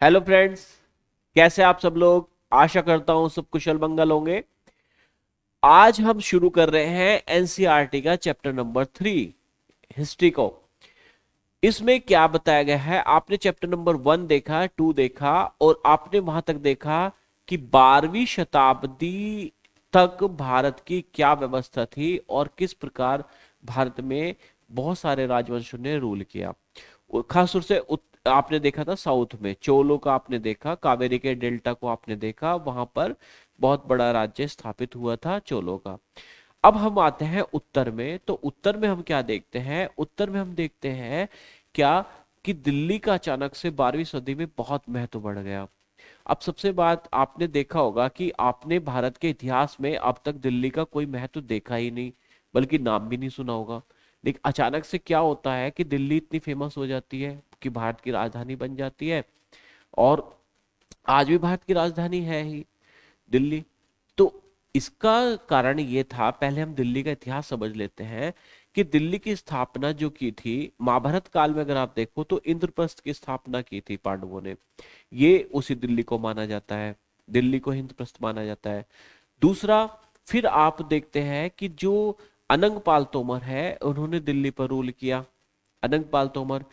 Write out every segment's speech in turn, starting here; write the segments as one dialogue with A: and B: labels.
A: Hello friends, कैसे आप सब लोग। आशा करता हूं सब कुशल मंगल होंगे। आज हम शुरू कर रहे हैं एनसीईआरटी का चैप्टर नंबर 3, हिस्ट्री को। इसमें क्या बताया गया है, आपने चैप्टर नंबर 1 देखा, 2 देखा और आपने वहां तक देखा कि 12वीं शताब्दी तक भारत की क्या व्यवस्था थी और किस प्रकार भारत में बहुत सारे राजवंशों ने रूल किया। और खासतौर से आपने देखा था साउथ में चोलों का, आपने देखा कावेरी के डेल्टा को, आपने देखा वहां पर बहुत बड़ा राज्य स्थापित हुआ था चोलों का। अब हम आते हैं उत्तर में, तो उत्तर में हम क्या देखते हैं, उत्तर में हम देखते हैं क्या कि दिल्ली का अचानक से 12वीं सदी में बहुत महत्व बढ़ गया। अब सबसे बात आपने देखा होगा कि आपने भारत के इतिहास में अब तक दिल्ली का कोई महत्व देखा ही नहीं, बल्कि नाम भी नहीं सुना होगा। लेकिन अचानक से क्या होता है कि दिल्ली इतनी फेमस हो जाती है कि भारत की राजधानी बन जाती है। और आज भी भारत की राजधानी है ही दिल्ली। तो इसका कारण ये था, पहले हम दिल्ली का इतिहास समझ लेते हैं कि दिल्ली की स्थापना जो की थी महाभारत काल में, अगर आप देखो तो इंद्रप्रस्थ की स्थापना की थी पांडवों ने। ये उसी दिल्ली को माना जाता है, दिल्ली को इंद्रप्रस्थ माना जाता है। दूसरा, फिर आप देखते हैं कि जो अनंगपाल तोमर है उन्होंने दिल्ली पर रूल किया। अनंगपाल तोमर,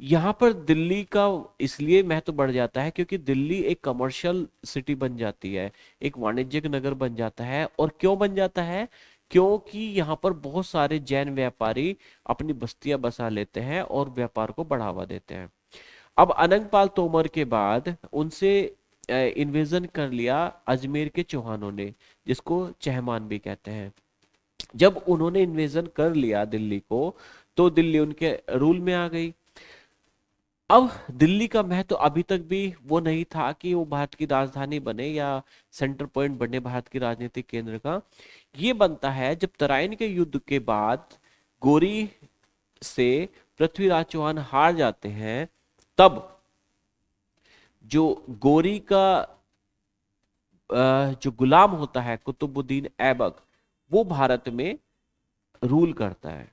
A: यहाँ पर दिल्ली का इसलिए महत्व बढ़ जाता है क्योंकि दिल्ली एक कमर्शियल सिटी बन जाती है, एक वाणिज्यिक नगर बन जाता है। और क्यों बन जाता है? क्योंकि यहाँ पर बहुत सारे जैन व्यापारी अपनी बस्तियां बसा लेते हैं और व्यापार को बढ़ावा देते हैं। अब अनंगपाल तोमर के बाद उनसे इन्वेजन कर लिया अजमेर के चौहानों ने, जिसको चहमान भी कहते हैं। जब उन्होंने इन्वेजन कर लिया दिल्ली को, तो दिल्ली उनके रूल में आ गई। अब दिल्ली का महत्व अभी तक भी वो नहीं था कि वो भारत की राजधानी बने या सेंटर पॉइंट बने भारत की राजनीतिक केंद्र का। ये बनता है जब तराइन के युद्ध के बाद गोरी से पृथ्वीराज चौहान हार जाते हैं। तब जो गोरी का जो गुलाम होता है कुतुबुद्दीन ऐबक, वो भारत में रूल करता है।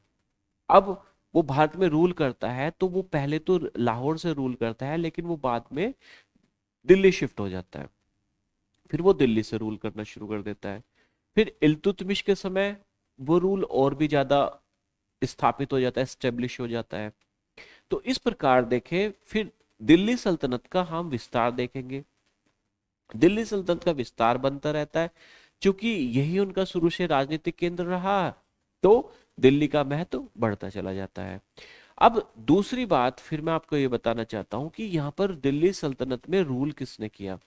A: अब वो भारत में रूल करता है तो वो पहले तो लाहौर से रूल करता है, लेकिन वो बाद में दिल्ली शिफ्ट हो जाता है। फिर वो दिल्ली से रूल करना शुरू कर देता है। फिर इल्तुतमिश के समय वो रूल और भी ज्यादा स्थापित हो जाता है, स्टेब्लिश हो जाता है। तो इस प्रकार देखें, फिर दिल्ली सल्तनत का हम विस्तार देखेंगे। दिल्ली सल्तनत का विस्तार बनता रहता है क्योंकि यही उनका शुरू से राजनीतिक केंद्र रहा। तो दिल्ली का महत्व बढ़ता चला जाता है। अब दूसरी बात फिर मैं आपको ये बताना चाहता हूं कि यहाँ पर दिल्ली सल्तनत में रूल किसने किया।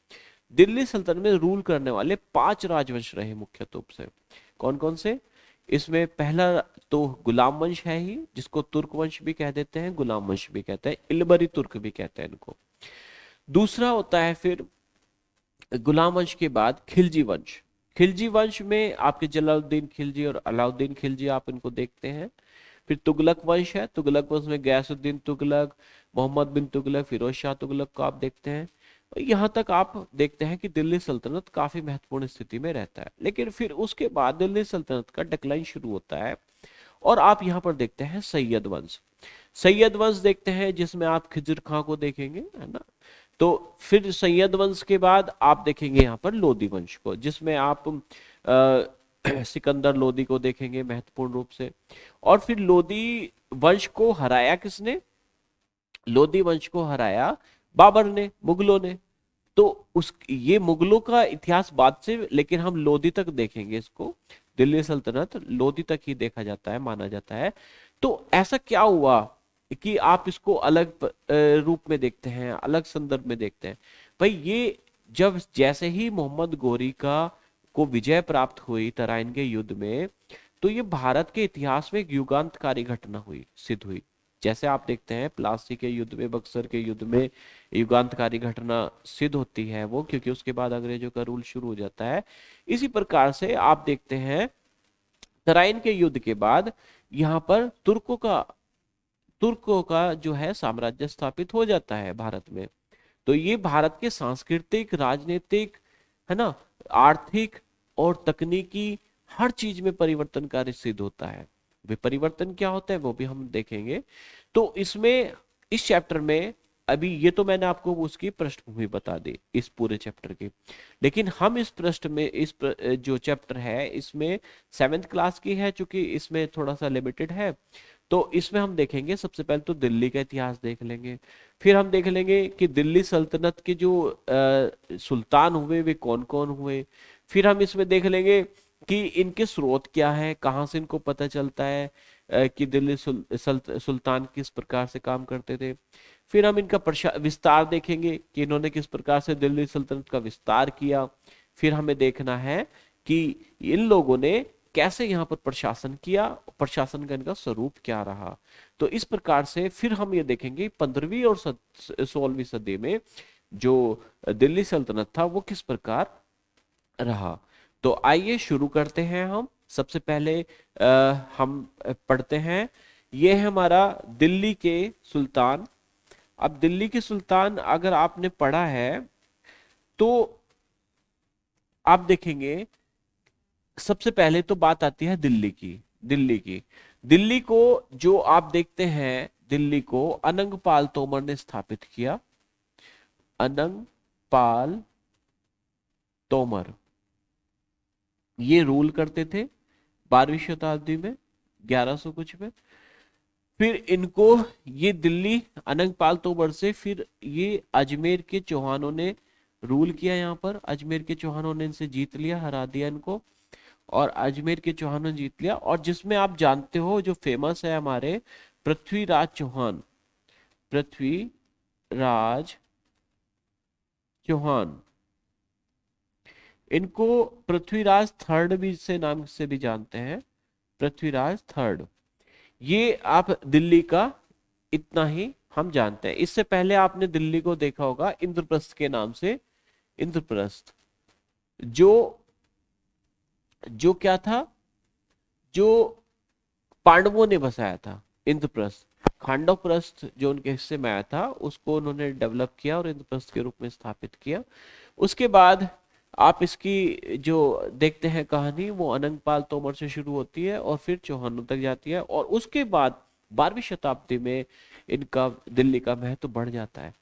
A: दिल्ली सल्तनत में रूल करने वाले 5 राजवंश रहे मुख्य रूप से। कौन कौन से? इसमें पहला तो गुलाम वंश है ही, जिसको तुर्क वंश भी कह देते हैं, गुलाम वंश भी कहते हैं, इलबरी तुर्क भी कहते हैं इनको। दूसरा होता है फिर गुलाम वंश के बाद खिलजी वंश। खिलजी वंश में आपके जलालुद्दीन खिलजी और अलाउद्दीन खिलजी, आप इनको देखते हैं। फिर तुगलक वंश है, तुगलक वंश में गयासुद्दीन तुगलक, मोहम्मद बिन तुगलक, फिरोज शाह तुगलक को आप देखते हैं। यहाँ तक आप देखते हैं कि दिल्ली सल्तनत काफी महत्वपूर्ण स्थिति में रहता है। लेकिन फिर उसके बाद दिल्ली सल्तनत का डिक्लाइन शुरू होता है और आप यहाँ पर देखते हैं सैयद वंश। सैयद वंश देखते हैं जिसमें आप खिजर खां को देखेंगे, है ना। तो फिर सैयद वंश के बाद आप देखेंगे यहाँ पर लोदी वंश को, जिसमें आप सिकंदर लोदी को देखेंगे महत्वपूर्ण रूप से। और फिर लोदी वंश को हराया किसने? लोदी वंश को हराया बाबर ने, मुगलों ने। तो उस ये मुगलों का इतिहास बाद से, लेकिन हम लोदी तक देखेंगे इसको। दिल्ली सल्तनत लोदी तक ही देखा जाता है, माना जाता है। तो ऐसा क्या हुआ कि आप इसको अलग रूप में देखते हैं, अलग संदर्भ में देखते हैं? भाई ये जब जैसे ही मोहम्मद गोरी का को विजय प्राप्त हुई तराइन के युद्ध में, तो ये भारत के इतिहास में एक युगांतकारी घटना हुई, सिद्ध हुई। जैसे आप देखते हैं प्लासी के युद्ध में, बक्सर के युद्ध में युगांतकारी घटना सिद्ध होती है वो, क्योंकि उसके बाद अंग्रेजों का रूल शुरू हो जाता है। इसी प्रकार से आप देखते हैं तराइन के युद्ध के बाद यहाँ पर तुर्कों का जो है साम्राज्य स्थापित हो जाता है भारत में। तो ये भारत के सांस्कृतिक, राजनीतिक, है ना, आर्थिक और तकनीकी हर चीज में परिवर्तनकारी सिद्ध होता है। वे परिवर्तन क्या होता है वो भी हम देखेंगे। तो इसमें इस चैप्टर में अभी ये तो मैंने आपको उसकी पृष्ठभूमि बता दी इस पूरे चैप्टर की, लेकिन हम इस पृष्ठ में जो चैप्टर है इसमें 7th क्लास की है, चूंकि इसमें थोड़ा सा लिमिटेड है। तो इसमें हम देखेंगे सबसे पहले तो दिल्ली का इतिहास देख लेंगे, फिर हम देख लेंगे कि दिल्ली सल्तनत के जो सुल्तान हुए वे कौन कौन हुए। फिर हम इसमें देख लेंगे कि इनके स्रोत क्या है, कहाँ से इनको पता चलता है कि दिल्ली सुल्तान किस प्रकार से काम करते थे। फिर हम इनका विस्तार देखेंगे कि इन्होंने किस प्रकार से दिल्ली सल्तनत का विस्तार किया। फिर हमें देखना है कि इन लोगों ने कैसे यहाँ पर प्रशासन किया, प्रशासन का इनका स्वरूप क्या रहा। तो इस प्रकार से फिर हम ये देखेंगे 15वीं और 16वीं सदी में जो दिल्ली सल्तनत था वो किस प्रकार रहा। तो आइए शुरू करते हैं। हम सबसे पहले हम पढ़ते हैं, ये है हमारा दिल्ली के सुल्तान। अब दिल्ली के सुल्तान अगर आपने पढ़ा है तो आप देखेंगे सबसे पहले तो बात आती है दिल्ली की। दिल्ली को जो आप देखते हैं, दिल्ली को अनंगपाल तोमर ने स्थापित किया। अनंगपाल तोमर ये रूल करते थे 12वीं शताब्दी में, 1100 कुछ में। फिर इनको ये दिल्ली अनंगपाल तोमर से फिर ये अजमेर के चौहानों ने रूल किया। यहाँ पर अजमेर के चौहानों ने इनसे जीत लिया, हरा दिया इनको, और अजमेर के चौहानों ने जीत लिया। और जिसमें आप जानते हो जो फेमस है हमारे पृथ्वीराज चौहान, पृथ्वीराज चौहान, इनको पृथ्वीराज थर्ड भी से नाम से भी जानते हैं, पृथ्वीराज थर्ड। ये आप दिल्ली का इतना ही हम जानते हैं। इससे पहले आपने दिल्ली को देखा होगा इंद्रप्रस्थ के नाम से। इंद्रप्रस्थ जो जो क्या था, जो पांडवों ने बसाया था। इंद्रप्रस्थ, खांडवप्रस्थ जो उनके हिस्से में आया था उसको उन्होंने डेवलप किया और इंद्रप्रस्थ के रूप में स्थापित किया। उसके बाद आप इसकी जो देखते हैं कहानी वो अनंगपाल तोमर से शुरू होती है और फिर चौहानों तक जाती है, और उसके बाद 12वीं शताब्दी में इनका दिल्ली का महत्व बढ़ जाता है।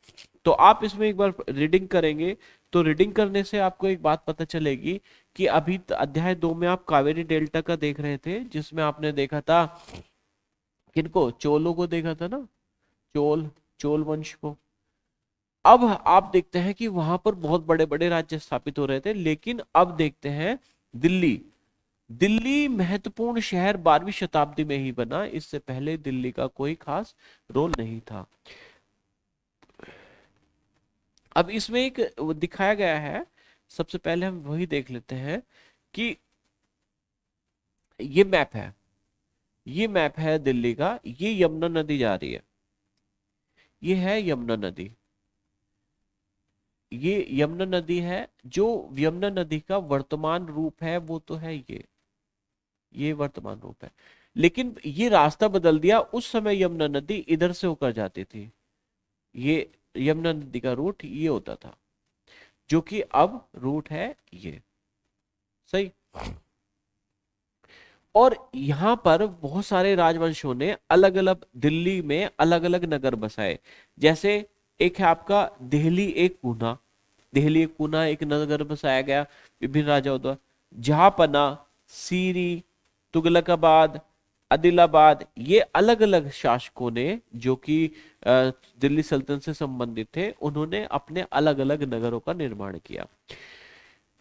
A: तो आप इसमें एक बार रीडिंग करेंगे तो रीडिंग करने से आपको एक बात पता चलेगी कि अभी अध्याय 2 में आप कावेरी डेल्टा का देख रहे थे, जिसमें आपने देखा था किनको, चोलों को देखा था ना, चोल वंश को। अब आप देखते हैं कि वहां पर बहुत बड़े बड़े राज्य स्थापित हो रहे थे, लेकिन अब देखते हैं दिल्ली दिल्ली महत्वपूर्ण शहर 12वीं शताब्दी में ही बना। इससे पहले दिल्ली का कोई खास रोल नहीं था। अब इसमें एक दिखाया गया है, सबसे पहले हम वही देख लेते हैं कि ये मैप है, ये मैप है दिल्ली का। ये यमुना नदी जा रही है, ये है यमुना नदी, ये यमुना नदी है। जो यमुना नदी का वर्तमान रूप है वो तो है ये वर्तमान रूप है, लेकिन ये रास्ता बदल दिया। उस समय यमुना नदी इधर से होकर जाती थी, ये यमुना नदी का रूट ये होता था, जो कि अब रूट है ये, सही। और यहां पर बहुत सारे राजवंशों ने अलग अलग दिल्ली में अलग अलग नगर बसाए। जैसे एक है आपका दिल्ली एक पूना, दिल्ली एक पूना एक नगर बसाया गया विभिन्न राजाओं द्वारा। जहापना, सीरी, तुगलकाबाद, आदिलाबाद, ये अलग अलग शासकों ने जो कि दिल्ली सल्तनत से संबंधित थे, उन्होंने अपने अलग अलग नगरों का निर्माण किया।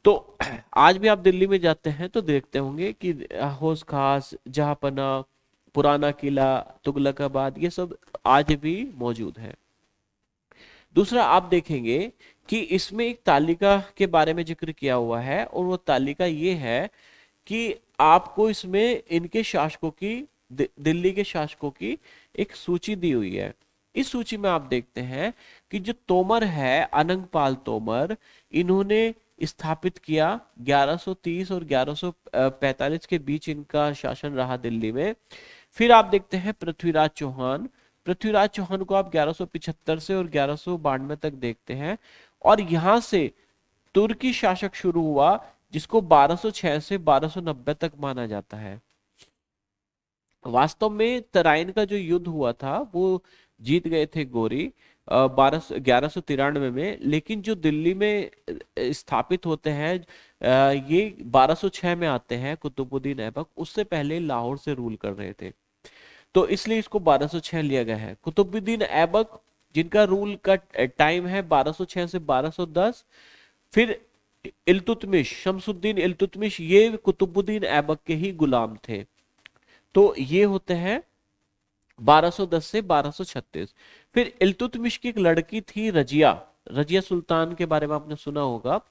A: तो आज भी आप दिल्ली में जाते हैं तो देखते होंगे कि हौस खास, जहापना, पुराना किला, तुगलकाबाद, ये सब आज भी मौजूद है। दूसरा आप देखेंगे कि इसमें एक तालिका के बारे में जिक्र किया हुआ है, और वो तालिका ये है कि आपको इसमें इनके शासकों की, दिल्ली के शासकों की एक सूची दी हुई है। इस सूची में आप देखते हैं कि जो तोमर है, अनंगपाल तोमर, इन्होंने स्थापित किया 1130 और 1145 के बीच इनका शासन रहा दिल्ली में। फिर आप देखते हैं पृथ्वीराज चौहान, पृथ्वीराज चौहान को आप 1175 से और 1192 तक देखते हैं। और यहां से तुर्की शासक शुरू हुआ जिसको 1206 से 1290 तक माना जाता है। वास्तव में तराइन का जो युद्ध हुआ था वो जीत गए थे गोरी 1193 में, लेकिन जो दिल्ली में स्थापित होते हैं ये 1206 में आते हैं कुतुबुद्दीन ऐबक, उससे पहले लाहौर से रूल कर रहे थे, तो इसलिए इसको 1206 लिया गया है। कुतुबुद्दीन ऐबक जिनका रूल का टाइम है 1206 से 1210। फिर इल्तुतमिश, शमसुद्दीन इल्तुतमिश, ये कुतुबुद्दीन ऐबक के ही गुलाम थे, तो ये होते हैं 1210 से 1236। फिर इल्तुतमिश की एक लड़की थी रजिया, रजिया सुल्तान के बारे में आपने सुना होगा,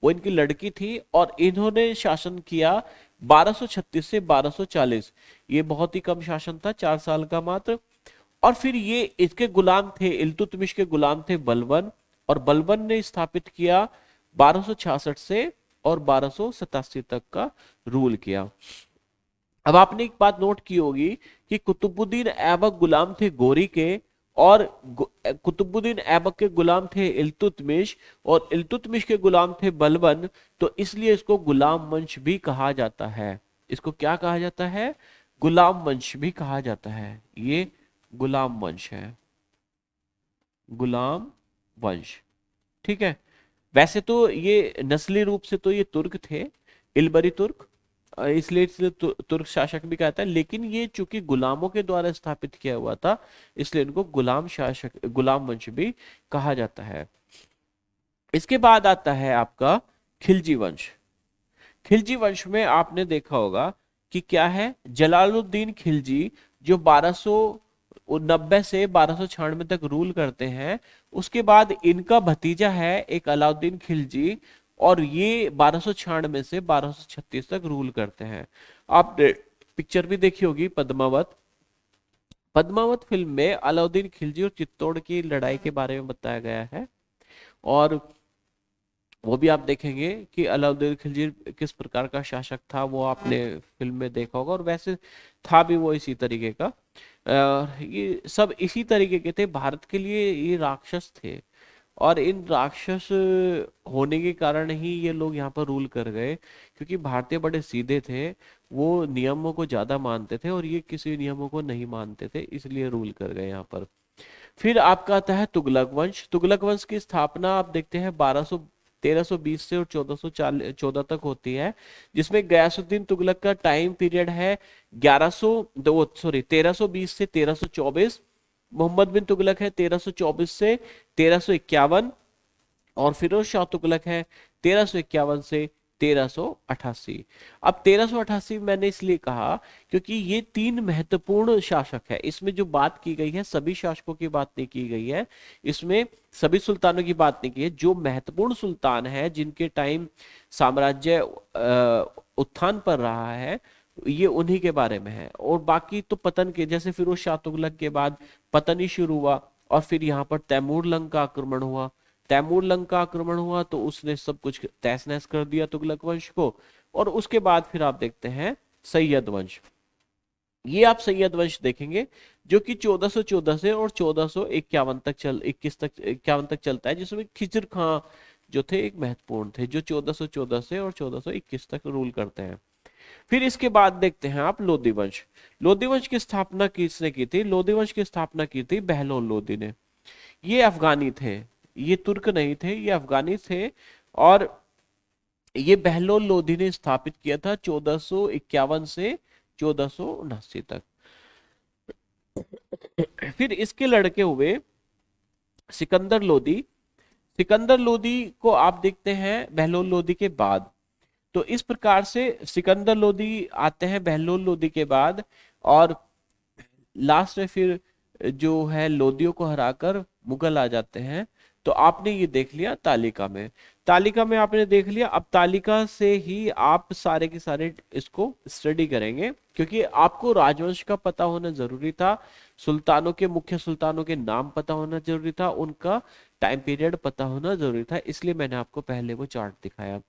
A: वो इनकी लड़की थी और इन्होंने शासन किया 1236 से 1240। ये बहुत ही कम शासन था, 4 साल का मात्र। और फिर ये इसके गुलाम थे, इल्तुतमिश के गुलाम थे बलबन, और बलबन ने स्थापित किया 1266 से और 1287 तक का रूल किया। अब आपने एक बात नोट की होगी कि कुतुबुद्दीन ऐबक गुलाम थे गोरी के, और कुतुबुद्दीन ऐबक के गुलाम थे इल्तुतमिश, और इल्तुतमिश के गुलाम थे बलबन, तो इसलिए इसको गुलाम वंश भी कहा जाता है। इसको क्या कहा जाता है? गुलाम वंश भी कहा जाता है। ये गुलाम वंश है, गुलाम वंश, ठीक है। वैसे तो ये नस्ली रूप से तो ये तुर्क थे, इलबरी तुर्क, इसलिए इसलिए तुर्क शासक भी कहता है, लेकिन ये चूंकि गुलामों के द्वारा स्थापित किया हुआ था, इसलिए इनको गुलाम शासक, गुलाम वंश भी कहा जाता है। इसके बाद आता है आपका खिलजी वंश। खिलजी वंश में आपने देखा होगा कि क्या है, जलालुद्दीन खिलजी जो 1290 से 1296 तक रूल करते हैं। उसके बाद इनका भतीजा है एक अलाउद्दीन खिलजी, और ये 1296 से 1236 तक रूल करते हैं। आपने पिक्चर भी देखी होगी पद्मावत, पद्मावत फिल्म में अलाउद्दीन खिलजी और चित्तौड़ की लड़ाई के बारे में बताया गया है, और वो भी आप देखेंगे कि अलाउद्दीन खिलजी किस प्रकार का शासक था, वो आपने फिल्म में देखा होगा, और वैसे था भी वो इसी तरीके का। ये सब इसी तरीके के थे, भारत के लिए ये राक्षस थे, और इन राक्षस होने के कारण ही ये लोग यहाँ पर रूल कर गए, क्योंकि भारतीय बड़े सीधे थे, वो नियमों को ज्यादा मानते थे और ये किसी नियमों को नहीं मानते थे, इसलिए रूल कर गए यहाँ पर। फिर आपका आता है तुगलक वंश। तुगलक वंश की स्थापना आप देखते हैं 1320 से और 1414 तक होती है, जिसमें गयासुद्दीन तुगलक का टाइम पीरियड है 1320 से 1324। मोहम्मद बिन तुगलक है 1324 से 1351, और फिरोज शाह तुगलक है 1351 से 1388। अब 1388 मैंने इसलिए कहा क्योंकि ये 3 महत्वपूर्ण शासक है, इसमें जो बात की गई है सभी शासकों की बात नहीं की गई है, इसमें सभी सुल्तानों की बात नहीं की है। जो महत्वपूर्ण सुल्तान है जिनके टाइम साम्राज्य उत्थान पर रहा है, ये उन्हीं के बारे में है, और बाकी तो पतन के, जैसे फिरोज शाह तुगलक के बाद पतन ही शुरू हुआ, और फिर यहाँ पर तैमूर लंग का आक्रमण हुआ। तैमूर लंग का आक्रमण हुआ तो उसने सब कुछ तहस नहस कर दिया तुगलक वंश को, और उसके बाद फिर आप देखते हैं सैयद वंश। ये आप सैयद वंश देखेंगे जो कि 1414 से और 1451 तक 51 तक चलता है, जिसमें खिजर खां जो थे एक महत्वपूर्ण थे, जो 1414 से और 1421 तक रूल करते हैं। फिर इसके बाद देखते हैं आप लोधी वंश। लोधी वंश की स्थापना किसने की थी? लोधी वंश की स्थापना की थी बहलोल लोधी ने। ये अफगानी थे, ये तुर्क नहीं थे, ये अफगानी थे, और ये बहलोल लोधी ने स्थापित किया था 1451 से 1479 तक। फिर इसके लड़के हुए सिकंदर लोधी। सिकंदर लोधी को आप देखते हैं बहलोल लोधी के बाद, तो इस प्रकार से सिकंदर लोधी आते हैं बहलोल लोधी के बाद, और लास्ट में फिर जो है लोधियों को हराकर मुगल आ जाते हैं। तो आपने ये देख लिया तालिका में, तालिका में आपने देख लिया। अब तालिका से ही आप सारे के सारे इसको स्टडी करेंगे, क्योंकि आपको राजवंश का पता होना जरूरी था, सुल्तानों के, मुख्य सुल्तानों के नाम पता होना जरूरी था, उनका टाइम पीरियड पता होना जरूरी था, इसलिए मैंने आपको पहले वो चार्ट दिखाया।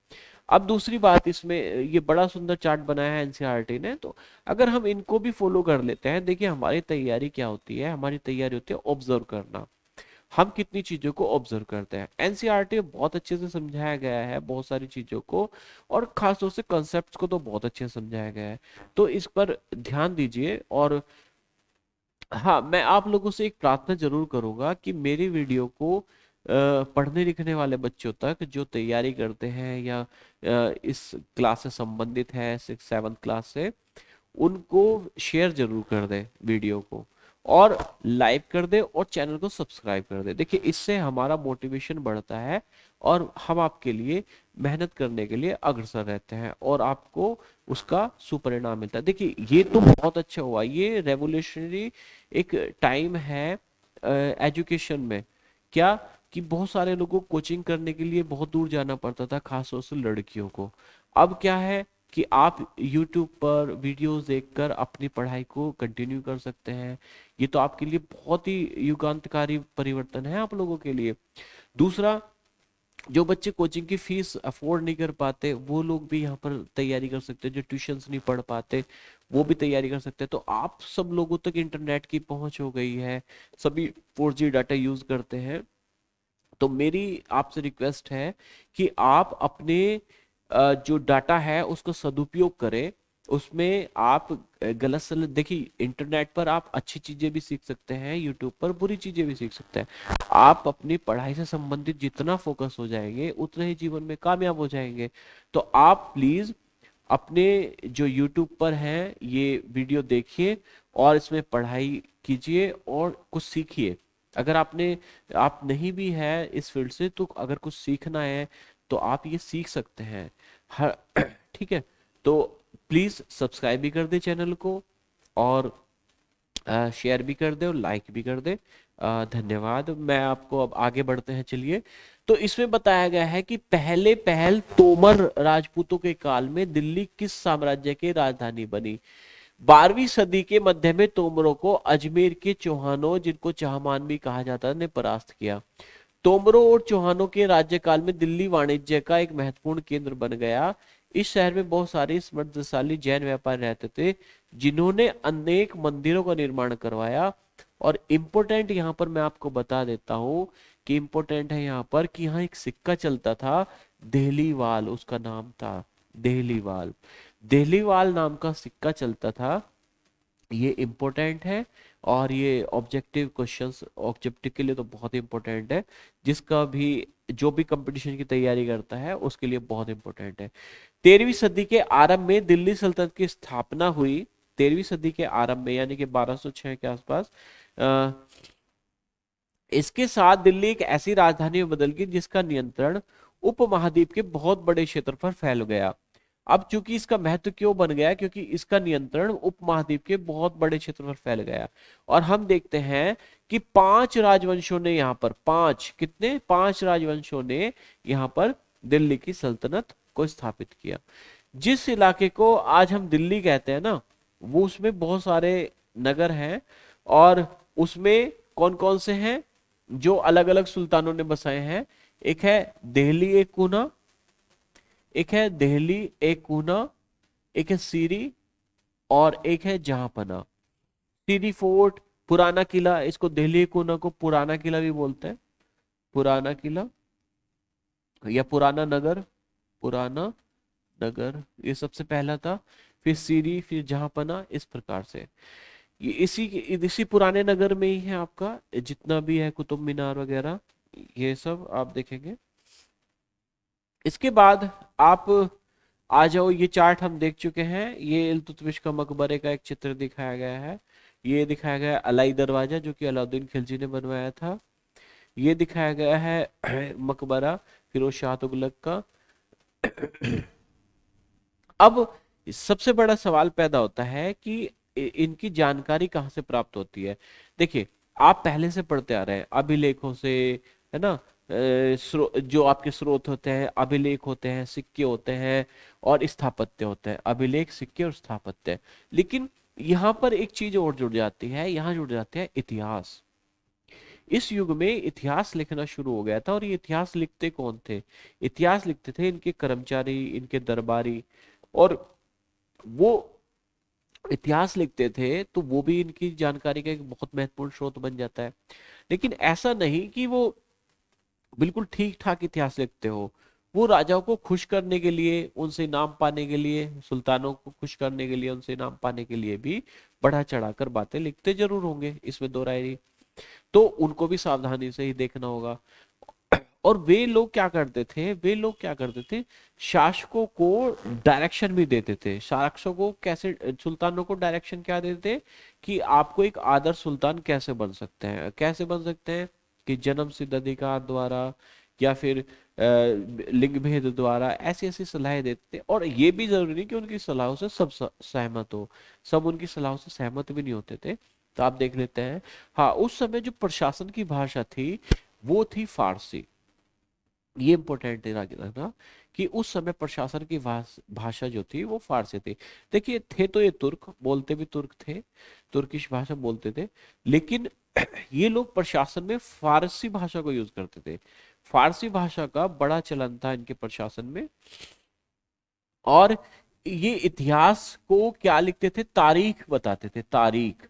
A: अब दूसरी बात, इसमें ये बड़ा सुंदर चार्ट बनाया है एनसीईआरटी ने, तो अगर हम इनको भी फॉलो कर लेते हैं, देखिए हमारी तैयारी क्या होती है, हमारी तैयारी होती है ऑब्जर्व करना, हम कितनी चीजों को ऑब्जर्व करते हैं। एनसीईआरटी में बहुत अच्छे से समझाया गया है बहुत सारी चीजों को, और खासतौर से कॉन्सेप्ट्स को तो बहुत अच्छे से समझाया गया है, तो इस पर ध्यान दीजिए और हाँ, मैं आप लोगों से एक प्रार्थना जरूर करूंगा कि मेरी वीडियो को पढ़ने लिखने वाले बच्चों तक जो तैयारी करते हैं या इस क्लास से संबंधित है 6 7 क्लास से, उनको शेयर जरूर कर दें वीडियो को, और लाइक कर दे और चैनल को सब्सक्राइब कर दे। देखिए, इससे हमारा मोटिवेशन बढ़ता है और हम आपके लिए मेहनत करने के लिए अग्रसर रहते हैं और आपको उसका सुपरिणाम मिलता है। देखिए, ये तो बहुत अच्छा हुआ, ये रेवोल्यूशनरी एक टाइम है एजुकेशन में। क्या कि बहुत सारे लोगों को कोचिंग करने के लिए बहुत दूर जाना पड़ता था, खासतौर से लड़कियों को। अब क्या है कि आप YouTube पर वीडियोस देखकर अपनी पढ़ाई को कंटिन्यू कर सकते हैं। ये तो आपके लिए बहुत ही युगांतकारी परिवर्तन है आप लोगों के लिए। दूसरा, जो बच्चे कोचिंग की फीस अफोर्ड नहीं कर पाते, वो लोग भी यहाँ पर तैयारी कर सकते हैं। जो ट्यूशंस नहीं पढ़ पाते, वो भी तैयारी कर सकते हैं। तो आप सब लोगों तक इंटरनेट की पहुंच हो गई है, सभी 4G डाटा यूज करते हैं। तो मेरी आपसे रिक्वेस्ट है कि आप अपने जो डाटा है उसका सदुपयोग करें। उसमें आप गलत सलत देखिए, इंटरनेट पर आप अच्छी चीजें भी सीख सकते हैं, यूट्यूब पर बुरी चीजें भी सीख सकते हैं। आप अपनी पढ़ाई से संबंधित जितना फोकस हो जाएंगे, उतने ही जीवन में कामयाब हो जाएंगे। तो आप प्लीज अपने जो यूट्यूब पर हैं ये वीडियो देखिए और इसमें पढ़ाई कीजिए और कुछ सीखिए। अगर आप नहीं भी है इस फील्ड से, तो अगर कुछ सीखना है तो आप ये सीख सकते हैं हर ठीक है। तो प्लीज सब्सक्राइब भी कर दे चैनल को, और शेयर भी कर दे और लाइक भी कर दे। धन्यवाद। मैं आपको अब आगे बढ़ते हैं, चलिए। तो इसमें बताया गया है कि पहले पहल तोमर राजपूतों के काल में दिल्ली किस साम्राज्य की राजधानी बनी। 12वीं सदी के मध्य में तोमरों को अजमेर के चौहानों, जिनको चाहमान भी कहा जाता है, ने परास्त किया। तोमरों और चौहानों के राज्यकाल में दिल्ली वाणिज्य का एक महत्वपूर्ण केंद्र बन गया। इस शहर में बहुत सारे समृद्धशाली जैन व्यापारी रहते थे, जिन्होंने अनेक मंदिरों का निर्माण करवाया। और इम्पोर्टेंट यहाँ पर मैं आपको बता देता हूँ कि इम्पोर्टेंट है यहाँ पर कि यहाँ एक सिक्का चलता था, देहलीवाल उसका नाम था। देहलीवाल, देहलीवाल नाम का सिक्का चलता था। ये इम्पोर्टेंट है, और ये ऑब्जेक्टिव क्वेश्चंस, ऑब्जेक्टिव के लिए तो बहुत इंपॉर्टेंट है। जिसका भी जो भी कंपटीशन की तैयारी करता है उसके लिए बहुत इंपॉर्टेंट है। 13वीं सदी के आरंभ में दिल्ली सल्तनत की स्थापना हुई। 13वीं सदी के आरंभ में, यानी कि 1206 के आसपास। अ, इसके साथ दिल्ली एक ऐसी राजधानी में बदल गई जिसका नियंत्रण उपमहाद्वीप के बहुत बड़े क्षेत्र पर फैल गया। अब चूंकि इसका महत्व क्यों बन गया, क्योंकि इसका नियंत्रण उपमहाद्वीप के बहुत बड़े क्षेत्र पर फैल गया। और हम देखते हैं कि 5 राजवंशों ने यहाँ पर, कितने, 5 राजवंशों ने यहाँ पर दिल्ली की सल्तनत को स्थापित किया। जिस इलाके को आज हम दिल्ली कहते हैं ना, वो उसमें बहुत सारे नगर हैं, और उसमें कौन कौन से हैं जो अलग अलग सुल्तानों ने बसाए हैं। एक है दिल्ली एक कूना, एक है दिल्ली एक कूना, एक है सीरी, और एक है जहांपना। सीरी फोर्ट, पुराना किला, इसको दिल्ली कोना को पुराना किला भी बोलते हैं, पुराना किला या पुराना नगर, पुराना नगर, ये सबसे पहला था। फिर सीरी, फिर जहांपना, इस प्रकार से। ये इसी पुराने नगर में ही है आपका जितना भी है कुतुब मीनार वगैरह, ये सब आप देखेंगे। इसके बाद आप आ जाओ, ये चार्ट हम देख चुके हैं। ये इल्तुतमिश का मकबरे का एक चित्र दिखाया गया है। ये दिखाया गया है अलाई दरवाजा, जो कि अलाउद्दीन खिलजी ने बनवाया था। ये दिखाया गया है मकबरा फिरोज शाह तुगलक का। अब सबसे बड़ा सवाल पैदा होता है कि इनकी जानकारी कहाँ से प्राप्त होती है। देखिए, आप पहले से पढ़ते आ रहे हैं अभिलेखों से, है ना। जो आपके स्रोत होते हैं, अभिलेख होते हैं, सिक्के होते हैं, और स्थापत्य होते हैं। अभिलेख, सिक्के और स्थापत्य। लेकिन यहाँ पर एक चीज और जुड़ जाती है, यहाँ जुड़ जाते हैं इतिहास। इस युग में इतिहास लिखना शुरू हो गया था, और ये इतिहास लिखते कौन थे? इतिहास लिखते थे इनके कर्मचारी, इनके दरबारी। और वो इतिहास लिखते थे तो वो भी इनकी जानकारी का एक बहुत महत्वपूर्ण स्रोत बन जाता है। लेकिन ऐसा नहीं कि वो बिल्कुल ठीक ठाक इतिहास लिखते हो। वो राजाओं को खुश करने के लिए, उनसे इनाम पाने के लिए, सुल्तानों को खुश करने के लिए, उनसे इनाम पाने के लिए भी बढ़ा चढ़ाकर बातें लिखते जरूर होंगे, इसमें दो राय नहीं। तो उनको भी सावधानी से ही देखना होगा। और वे लोग क्या करते थे, वे लोग क्या करते थे, शासकों को डायरेक्शन भी देते थे। शासकों को कैसे, सुल्तानों को डायरेक्शन क्या देते थे कि आपको एक आदर्श सुल्तान कैसे बन सकते हैं, कैसे बन सकते हैं कि जन्म सिद्ध अधिकार द्वारा या फिर लिंग भेद द्वारा, ऐसी ऐसी सलाहें देते थे। और ये भी जरूरी नहीं कि उनकी सलाहों से सब सहमत हो, सब उनकी सलाहों से सहमत भी नहीं होते थे। तो आप देख लेते हैं। हाँ, उस समय जो प्रशासन की भाषा थी वो थी फारसी। ये इंपॉर्टेंट है रखना कि उस समय प्रशासन की भाषा जो थी वो फारसी थी। देखिए, थे तो ये तुर्क, बोलते भी तुर्क थे, तुर्किश भाषा बोलते थे, लेकिन ये लोग प्रशासन में फारसी भाषा को यूज करते थे। फारसी भाषा का बड़ा चलन था इनके प्रशासन में। और ये इतिहास को क्या लिखते थे, तारीख बताते थे, तारीख।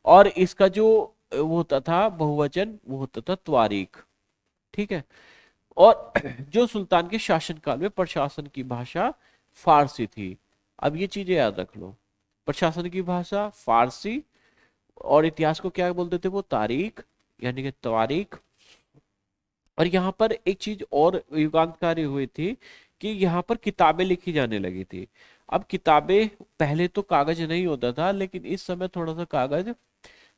A: और इसका जो वो होता था बहुवचन, वो होता था त्वारीख। ठीक है। और जो सुल्तान के शासनकाल में प्रशासन की भाषा फारसी थी। अब ये चीजें याद रख लो, प्रशासन की भाषा फारसी, और इतिहास को क्या बोलते थे वो, तारीख, यानी कि तारीख। और यहाँ पर एक चीज और युगांतकारी हुई थी कि यहाँ पर किताबें लिखी जाने लगी थी। अब किताबें, पहले तो कागज नहीं होता था, लेकिन इस समय थोड़ा सा कागज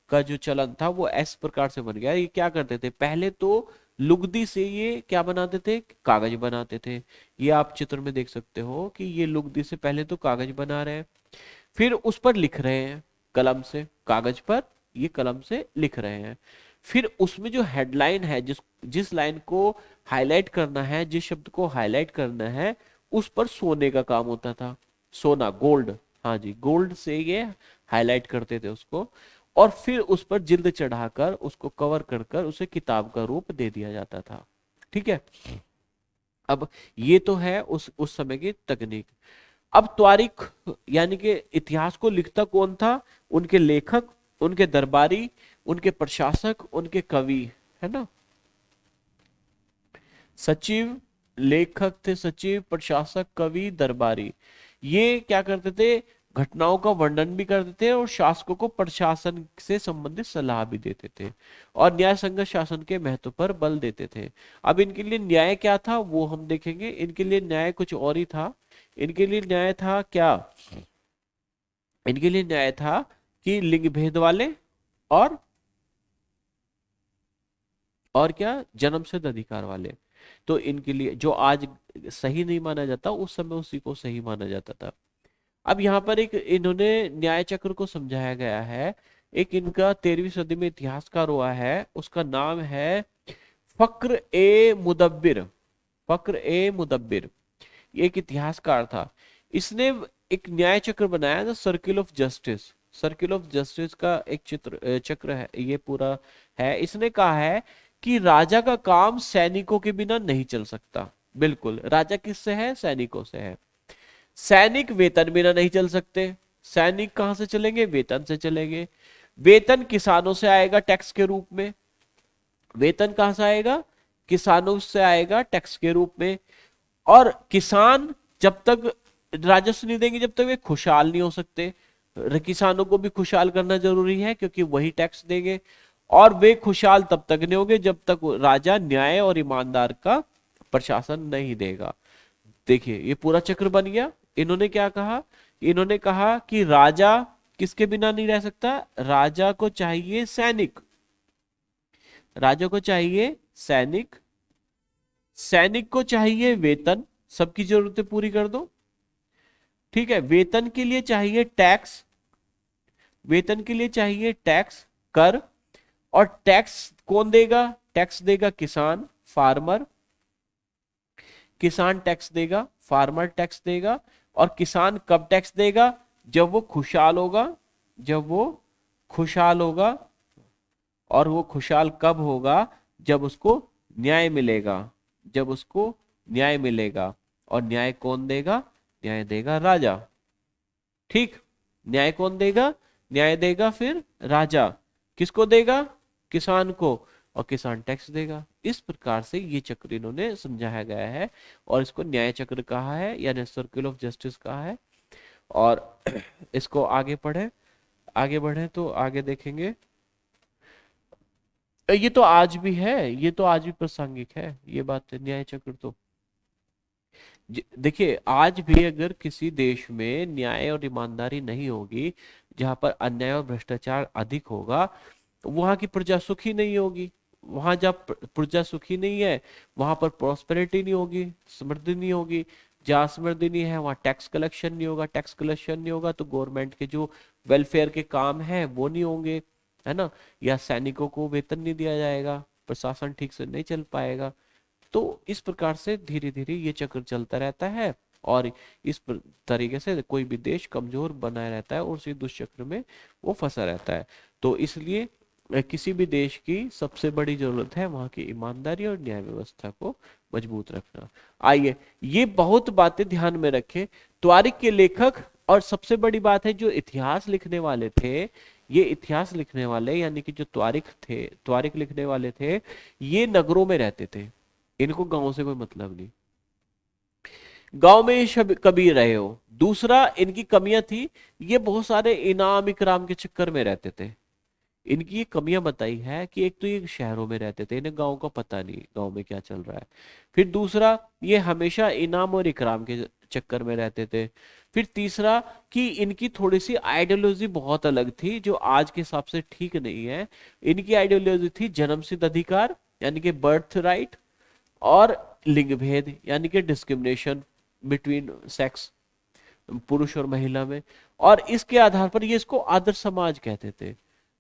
A: का जो चलन था वो इस प्रकार से बन गया। ये क्या करते थे, पहले तो लुगदी से ये क्या बनाते थे, कागज बनाते थे। ये आप चित्र में देख सकते हो कि ये लुगदी से पहले तो कागज बना रहे हैं, फिर उस पर लिख रहे हैं कलम से, कागज पर ये कलम से लिख रहे हैं। फिर उसमें जो हेडलाइन है, जिस जिस लाइन को हाईलाइट करना है, जिस शब्द को हाईलाइट करना है, उस पर सोने का काम होता था, सोना, गोल्ड। हाँ जी, गोल्ड से ये हाईलाइट करते थे उसको, और फिर उस पर जिल्द चढ़ाकर उसको कवर कर कर उसे किताब का रूप दे दिया जाता था। ठीक है। अब ये तो है उस समय की तकनीक। अब तारीख यानी कि इतिहास को लिखता कौन था, उनके लेखक, उनके दरबारी, उनके प्रशासक, उनके कवि, है ना। सचिव, लेखक थे सचिव, प्रशासक, कवि, दरबारी। ये क्या करते थे, घटनाओं का वर्णन भी करते थे और शासकों को प्रशासन से संबंधित सलाह भी देते थे, और न्याय संगत शासन के महत्व पर बल देते थे। अब इनके लिए न्याय क्या था वो हम देखेंगे। इनके लिए न्याय कुछ और ही था। इनके लिए न्याय था क्या, इनके लिए न्याय था कि लिंग भेद वाले और क्या, जन्म सिद्ध अधिकार वाले। तो इनके लिए जो आज सही नहीं माना जाता, उस समय उसी को सही माना जाता था। अब यहाँ पर एक इन्होंने न्याय चक्र को समझाया गया है। एक इनका 13वीं सदी में इतिहासकार हुआ है, उसका नाम है फक्र ए मुदब्बिर। फक्र ए मुदब्बिर ये एक इतिहासकार था। इसने एक न्याय चक्र बनाया था, circle of justice. Circle of justice का एक चक्र है ये पूरा है। इसने कहा है कि राजा का काम सैनिकों के बिना नहीं चल सकता। बिल्कुल, राजा किससे है, सैनिकों से है। सैनिक वेतन बिना नहीं चल सकते। सैनिक कहां से चलेंगे, वेतन से चलेंगे। वेतन किसानों से आएगा टैक्स के रूप में। वेतन कहां से आएगा, किसानों से आएगा टैक्स के रूप में। और किसान जब तक राजस्व नहीं देंगे, जब तक वे खुशहाल नहीं हो सकते। किसानों को भी खुशहाल करना जरूरी है, क्योंकि वही टैक्स देंगे। और वे खुशहाल तब तक नहीं होंगे जब तक राजा न्याय और ईमानदार का प्रशासन नहीं देगा। देखिए, ये पूरा चक्र बन गया। इन्होंने क्या कहा, इन्होंने कहा कि राजा किसके बिना नहीं रह सकता, राजा को चाहिए सैनिक, राजा को चाहिए सैनिक, सैनिक को चाहिए वेतन, सबकी जरूरतें पूरी कर दो। ठीक है। वेतन के लिए चाहिए टैक्स, वेतन के लिए चाहिए टैक्स, कर। और टैक्स कौन देगा, टैक्स देगा किसान, फार्मर। किसान टैक्स देगा, फार्मर टैक्स देगा। और किसान कब टैक्स देगा, जब वो खुशहाल होगा, जब वो खुशहाल होगा। और वो खुशहाल कब होगा, जब उसको न्याय मिलेगा, जब उसको न्याय मिलेगा। और न्याय कौन देगा, न्याय देगा राजा। ठीक। न्याय कौन देगा, न्याय देगा फिर राजा। किसको देगा, किसान को। और किसान टैक्स देगा। इस प्रकार से ये चक्र इन्होंने समझाया गया है और इसको न्याय चक्र कहा है, यानी सर्किल ऑफ जस्टिस कहा है। और इसको आगे बढ़े तो आगे देखेंगे, ये तो आज भी है, ये तो आज भी प्रासंगिक है ये बात, न्याय चक्र तो देखिए आज भी अगर किसी देश में न्याय और ईमानदारी नहीं होगी, जहां पर अन्याय और भ्रष्टाचार अधिक होगा, तो वहां की प्रजा सुखी नहीं होगी। वहां जब प्रजा सुखी नहीं है, वहां पर प्रॉस्पेरिटी नहीं होगी, समृद्धि नहीं होगी। जहां समृद्धि नहीं है वहां टैक्स कलेक्शन नहीं होगा, टैक्स कलेक्शन नहीं होगा तो गवर्नमेंट के जो वेलफेयर के काम है वो नहीं होंगे, है ना। या सैनिकों को वेतन नहीं दिया जाएगा, प्रशासन ठीक से नहीं चल पाएगा। तो इस प्रकार से धीरे धीरे ये चक्र चलता रहता है और इस तरीके से कोई भी देश कमजोर बनाया रहता है और उसी दुष्चक्र में वो फंसा रहता है। तो इसलिए किसी भी देश की सबसे बड़ी जरूरत है वहां की ईमानदारी और न्याय व्यवस्था को मजबूत रखना। आइए ये बहुत बातें ध्यान में रखें। त्वारिक के लेखक और सबसे बड़ी बात है जो इतिहास लिखने वाले थे, ये इतिहास लिखने वाले यानी कि जो त्वारिक लिखने वाले थे, ये नगरों में रहते थे, इनको गांव से कोई मतलब नहीं, गांव में ये कभी रहे हो। दूसरा इनकी कमियां थी, ये बहुत सारे इनाम इकराम के चक्कर में रहते थे। इनकी ये कमियां बताई है कि एक तो ये शहरों में रहते थे, इन्हें गांव का पता नहीं गांव में क्या चल रहा है। फिर दूसरा ये हमेशा इनाम और इकराम के चक्कर में रहते थे। फिर तीसरा कि इनकी थोड़ी सी आइडियोलॉजी बहुत अलग थी जो आज के हिसाब से ठीक नहीं है। इनकी आइडियोलॉजी थी जन्मसिद्ध अधिकार यानी कि बर्थ राइट, और लिंग भेद यानी कि डिस्क्रिमिनेशन बिटवीन सेक्स, पुरुष और महिला में। और इसके आधार पर ये इसको आदर्श समाज कहते थे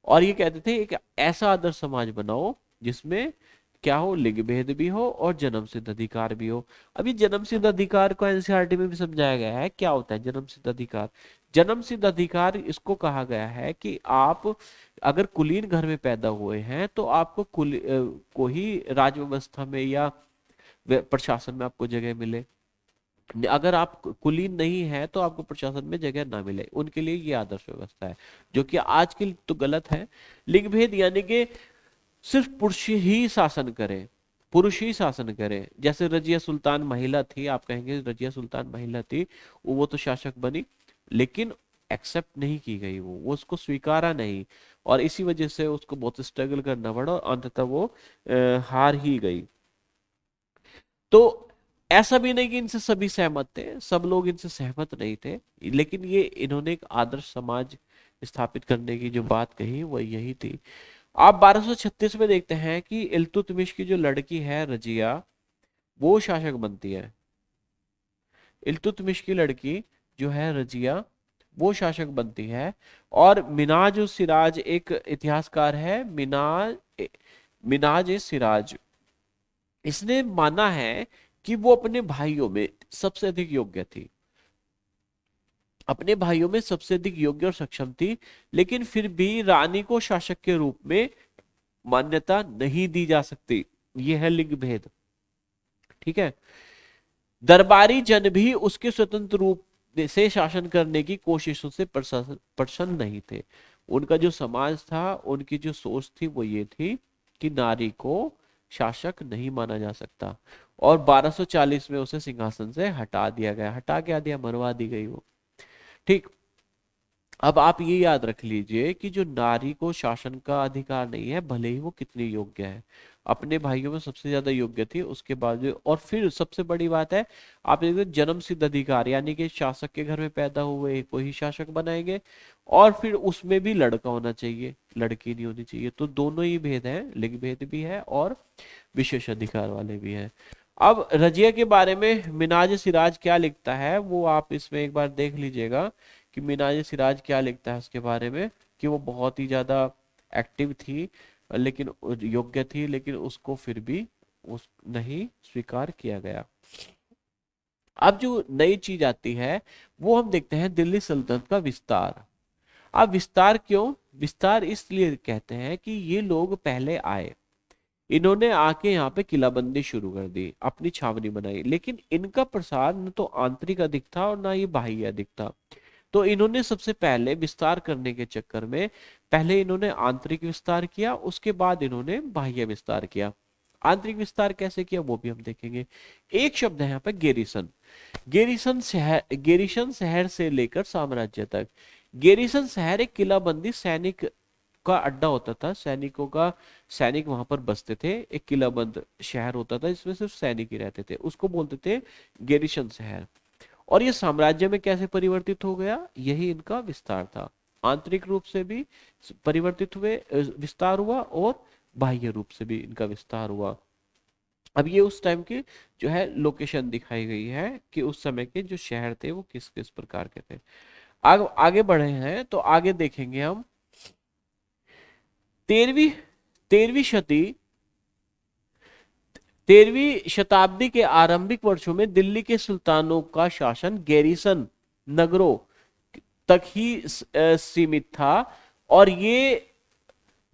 A: और ये कहते थे एक ऐसा आदर्श समाज बनाओ जिसमें क्या हो, लिंग भेद भी हो और जन्म सिद्ध अधिकार भी हो। अभी जन्म सिद्ध अधिकार को एनसीईआरटी में भी समझाया गया है क्या होता है जन्म सिद्ध अधिकार। जन्म सिद्ध अधिकार इसको कहा गया है कि आप अगर कुलीन घर में पैदा हुए हैं तो आपको कोई राज व्यवस्था में या प्रशासन में आपको जगह मिले। अगर आप कुलीन नहीं है तो आपको प्रशासन में जगह ना मिले, उनके लिए ये आदर्श व्यवस्था है जो कि आज की तो गलत है। लिंग भेद यानी कि सिर्फ पुरुष ही शासन करे, पुरुष ही शासन करे। जैसे रजिया सुल्तान महिला थी, आप कहेंगे रजिया सुल्तान महिला थी, वो तो शासक बनी लेकिन एक्सेप्ट नहीं की गई, वो उसको स्वीकारा नहीं और इसी वजह से उसको बहुत स्ट्रगल करना पड़ा और अंततः वो हार ही गई। तो ऐसा भी नहीं कि इनसे सभी सहमत थे, सब लोग इनसे सहमत नहीं थे, लेकिन ये इन्होंने एक आदर्श समाज स्थापित करने की जो बात कही वो यही थी। आप 1236 में देखते हैं कि इल्तुतमिश की जो लड़की है रजिया, वो शासक बनती है। इल्तुतमिश की लड़की जो है रजिया वो शासक बनती है। और मिनाज सिराज एक इतिहासकार है, मिनाज सिराज, इसने माना है कि वो अपने भाइयों में सबसे अधिक योग्य थी, अपने भाइयों में सबसे अधिक योग्य और सक्षम थी, लेकिन फिर भी रानी को शासक के रूप में मान्यता नहीं दी जा सकती। यह है लिंग भेद, ठीक है। दरबारी जन भी उसके स्वतंत्र रूप से शासन करने की कोशिशों से प्रसन्न नहीं थे। उनका जो समाज था, उनकी जो सोच थी वो ये थी कि नारी को शासक नहीं माना जा सकता और 1240 में उसे सिंहासन से हटा दिया गया। हटा क्या दिया, मरवा दी गई वो, ठीक। अब आप ये याद रख लीजिए कि जो नारी को शासन का अधिकार नहीं है, भले ही वो कितनी योग्य है, अपने भाइयों में सबसे ज्यादा योग्य थी, उसके बाद और फिर सबसे बड़ी बात है आप देखिए जन्म सिद्ध अधिकार यानी कि शासक के घर में पैदा हुए को ही शासक बनाएंगे और फिर उसमें भी लड़का होना चाहिए, लड़की नहीं होनी चाहिए। तो दोनों ही भेद है, लिंग भेद भी है और विशेष अधिकार वाले भी है। अब रजिया के बारे में मिनाज सिराज क्या लिखता है वो आप इसमें एक बार देख लीजिएगा कि मिनाज सिराज क्या लिखता है उसके बारे में, कि वो बहुत ही ज्यादा एक्टिव थी लेकिन योग्य थी, लेकिन उसको फिर भी उस नहीं स्वीकार किया गया। अब जो नई चीज आती है वो हम देखते हैं दिल्ली सल्तनत का विस्तार। अब विस्तार क्यों, विस्तार इसलिए कहते हैं कि ये लोग पहले आए, इन्होंने आके यहाँ पे किलाबंदी शुरू कर दी, अपनी छावनी बनाई, लेकिन इनका प्रसार न तो आंतरिक अधिक था और ना ये बाह्य अधिक था। तो इन्होंने सबसे पहले विस्तार करने के चक्कर में पहले इन्होंने आंतरिक विस्तार किया, उसके बाद इन्होंने बाह्य विस्तार किया। आंतरिक विस्तार कैसे किया वो भी हम देखेंगे। एक शब्द है यहाँ पे गेरिसन। गेरिसन शहर से लेकर साम्राज्य तक। गेरिसन शहर एक किलाबंदी सैनिक का अड्डा होता था, सैनिकों का, सैनिक वहां पर बसते थे। एक किलाबंद शहर होता था, इसमें सिर्फ सैनिक ही रहते थे, उसको बोलते थे गेरिसन शहर। और ये साम्राज्य में कैसे परिवर्तित हो गया, यही इनका विस्तार था। आंतरिक रूप से भी परिवर्तित हुए, विस्तार हुआ, और बाह्य रूप से भी इनका विस्तार हुआ। अब ये उस टाइम की जो है लोकेशन दिखाई गई है कि उस समय के जो शहर थे वो किस किस प्रकार के थे। आगे बढ़े हैं तो आगे देखेंगे हम। 13वीं 13वीं शती 13वीं शताब्दी के आरंभिक वर्षों में दिल्ली के सुल्तानों का शासन गैरिसन नगरों तक ही सीमित था, और ये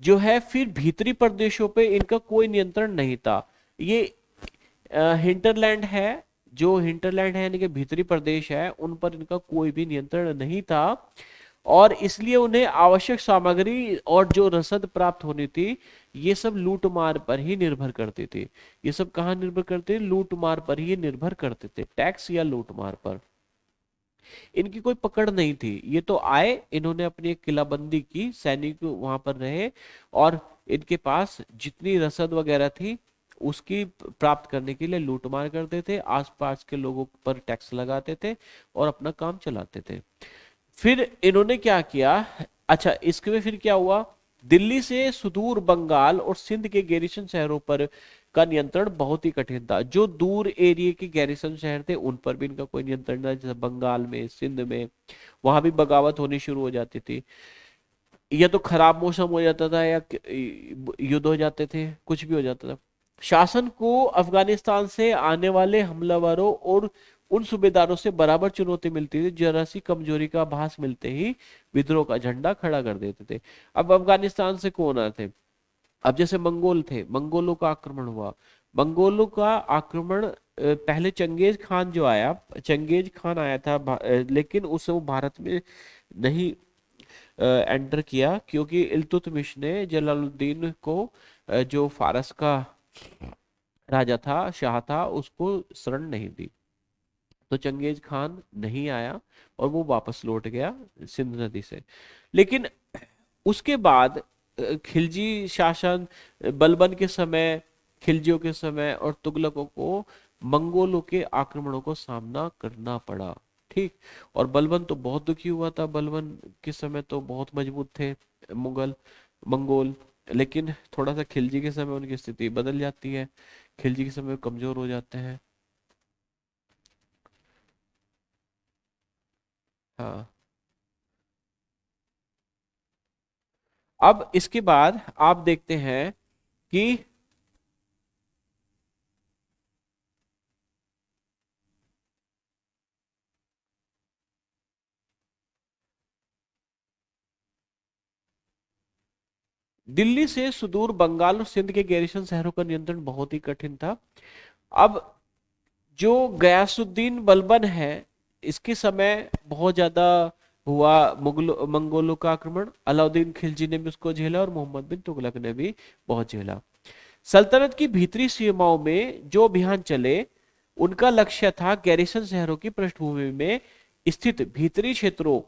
A: जो है फिर भीतरी प्रदेशों पे इनका कोई नियंत्रण नहीं था। ये हिंटरलैंड है, जो हिंटरलैंड है यानी कि भीतरी प्रदेश है, उन पर इनका कोई भी नियंत्रण नहीं था, और इसलिए उन्हें आवश्यक सामग्री और जो रसद प्राप्त होनी थी ये सब लूट मार पर ही निर्भर करती थी। ये सब कहाँ निर्भर करते थे, लूट मार पर ही निर्भर करते थे, टैक्स या लूट मार पर। इनकी कोई पकड़ नहीं थी, ये तो आए, इन्होंने अपनी एक किलाबंदी की, सैनिक वहां पर रहे, और इनके पास जितनी रसद वगैरह थी उसकी प्राप्त करने के लिए लूटमार करते थे, आसपास के लोगों पर टैक्स लगाते थे और अपना काम चलाते थे। फिर इन्होंने क्या किया, अच्छा इसके में फिर क्या हुआ, दिल्ली से सुदूर बंगाल और सिंध के गैरिसन शहरों पर का नियंत्रण बहुत ही कठिन था। जो दूर एरिया के गैरिसन शहर थे उन पर भी इनका कोई नियंत्रण नहीं, जैसे बंगाल में, सिंध में, वहां भी बगावत होनी शुरू हो जाती थी, या तो खराब मौसम हो जाता था, या युद्ध हो जाते थे, कुछ भी हो जाता था। शासन को अफगानिस्तान से आने वाले हमलावरों और उन सूबेदारों से बराबर चुनौती मिलती थी, जरा सी कमजोरी का आभास मिलते ही विद्रोह का झंडा खड़ा कर देते थे। अब अफगानिस्तान से कौन आए थे, अब जैसे मंगोल थे, मंगोलों का आक्रमण हुआ। मंगोलों का आक्रमण पहले चंगेज खान जो आया, चंगेज खान आया था, लेकिन उससे वो भारत में नहीं एंटर किया, क्योंकि इल्तुतमिश ने जलालुद्दीन को जो फारस का राजा था, शाह था, उसको शरण नहीं दी, तो चंगेज खान नहीं आया और वो वापस लौट गया सिंध नदी से। लेकिन उसके बाद खिलजी शासन, बलबन के समय, खिलजियों के समय और तुगलकों को मंगोलों के आक्रमणों को सामना करना पड़ा। ठीक, और बलबन तो बहुत दुखी हुआ था, बलबन के समय तो बहुत मजबूत थे मुगल मंगोल, लेकिन थोड़ा सा खिलजी के समय उनकी स्थिति बदल जाती है, खिलजी के समय कमजोर हो जाते हैं। हाँ, अब इसके बाद आप देखते हैं कि दिल्ली से सुदूर बंगाल और सिंध के गैरिसन शहरों का नियंत्रण बहुत ही कठिन था। अब जो गयासुद्दीन बलबन है, इसके समय बहुत ज्यादा हुआ मुगलों मंगोलों का आक्रमण, अलाउद्दीन खिलजी ने भी उसको झेला और मोहम्मद बिन तुगलक ने भी बहुत झेला। सल्तनत की भीतरी सीमाओं में जो अभियान चले, उनका लक्ष्य था गैरिसन शहरों की पृष्ठभूमि में स्थित भीतरी क्षेत्रों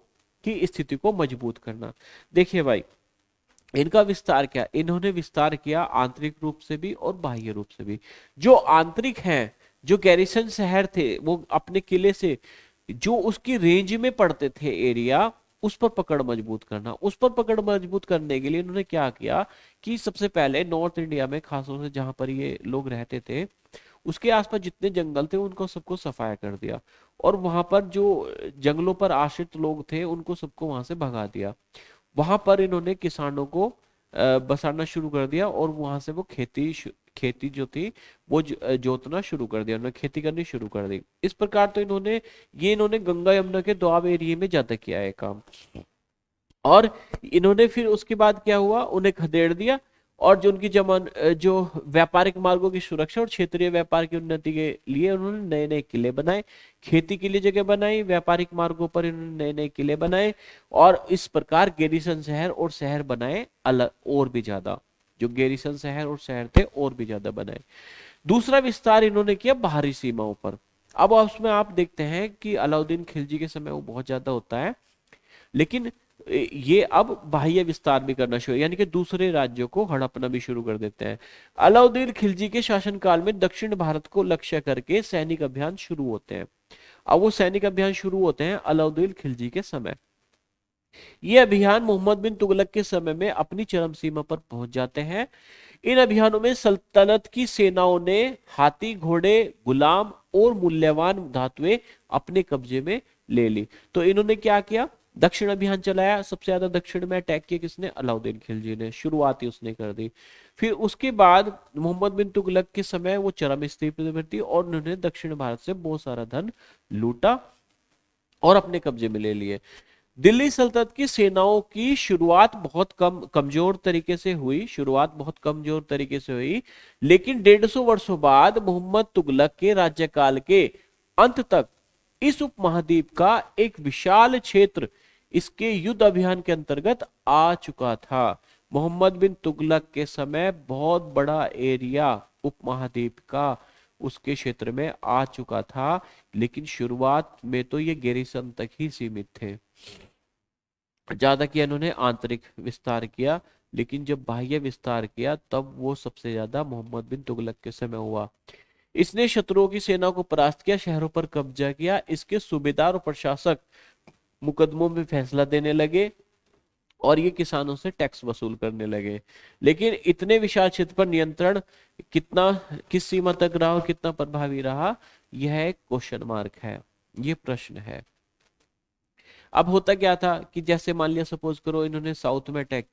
A: की स्थिति को मजबूत करना। देखिए भाई, इनका विस्तार क्या, इन्होंने विस्तार किया आंतरिक रूप से भी और बाह्य रूप से भी। जो आंतरिक हैं, जो गैरिसन शहर थे, वो अपने किले से जो उसकी रेंज में पड़ते थे एरिया, उस पर पकड़ मजबूत करना। उस पर पकड़ मजबूत करने के लिए इन्होंने क्या किया कि सबसे पहले नॉर्थ इंडिया में, खासतौर से जहां पर ये लोग रहते थे, उसके आसपास जितने जंगल थे उनको सबको सफाया कर दिया, और वहां पर जो जंगलों पर आश्रित लोग थे उनको सबको वहां से भगा दिया। वहां पर इन्होंने किसानों को बसाना शुरू कर दिया, और वहां से वो खेती जो थी वो जोतना शुरू कर दिया, उन्होंने खेती करनी शुरू कर दी। इस प्रकार तो इन्होंने गंगा यमुना के दोआब एरिया में ज्यादा किया है काम। और इन्होंने फिर उसके बाद क्या हुआ, उन्हें खदेड़ दिया, और जो उनकी जो व्यापारिक मार्गों की सुरक्षा और क्षेत्रीय व्यापार की उन्नति के लिए उन्होंने नए नए किले बनाए, खेती के लिए जगह बनाई, व्यापारिक मार्गों पर इन्होंने नए नए किले बनाए, और इस प्रकार गैरीसन शहर और शहर बनाए अलग और भी ज्यादा, जो गैरीसन शहर और शहर थे और भी ज्यादा बनाए। दूसरा विस्तार इन्होंने किया बाहरी सीमाओं पर। अब उसमें आप देखते हैं कि अलाउद्दीन खिलजी के समय वो बहुत ज्यादा होता है, लेकिन ये अब बाह्य विस्तार भी करना शुरू, यानी कि दूसरे राज्यों को हड़पना भी शुरू कर देते हैं। अलाउद्दीन खिलजी के शासनकाल में दक्षिण भारत को लक्ष्य करके सैनिक अभियान शुरू होते हैं। अब वो सैनिक अभियान शुरू होते हैं अलाउद्दीन खिलजी के समय। ये अभियान मोहम्मद बिन तुगलक के समय में अपनी चरम सीमा पर पहुंच जाते हैं। इन अभियानों में सल्तनत की सेनाओं ने हाथी, घोड़े, गुलाम और मूल्यवान धातुएं अपने कब्जे में ले ली। तो इन्होंने क्या किया, दक्षिण अभियान चलाया। सबसे ज्यादा दक्षिण में अटैक किया किसने, अलाउद्दीन खिलजी ने, शुरुआत ही उसने कर दी। फिर उसके बाद मोहम्मद बिन तुगलक के समय वो चरम स्थिति पर थी और उन्होंने दक्षिण भारत से बहुत सारा धन लूटा और अपने कब्जे में ले लिए। दिल्ली सल्तनत की सेनाओं की शुरुआत बहुत कमजोर तरीके से हुई, लेकिन 150 वर्षों बाद मोहम्मद तुगलक के राज्यकाल के अंत तक इस उपमहाद्वीप का एक विशाल क्षेत्र इसके युद्ध अभियान के अंतर्गत आ चुका था। मोहम्मद बिन तुगलक के समय बहुत बड़ा एरिया उपमहाद्वीप का उसके क्षेत्र में आ चुका था, लेकिन शुरुआत में तो ये गैरीसन तक ही सीमित थे। ज्यादा किया इन्होंने आंतरिक विस्तार किया, लेकिन जब बाह्य विस्तार किया तब वो सबसे ज्यादा मोहम्मद बिन तुगलक के समय हुआ। इसने शत्रुओं की सेना को परास्त किया, शहरों पर कब्जा किया। इसके सूबेदार और प्रशासक मुकदमों में फैसला देने लगे और ये किसानों से टैक्स वसूल करने लगे। लेकिन इतने विशाल क्षेत्र पर नियंत्रण कितना, किस सीमा तक रहा और कितना प्रभावी रहा, यह एक क्वेश्चन मार्क है, ये प्रश्न है। अब होता क्या था कि जैसे मान लिया सपोज करो इन्होंने साउथ में अटैक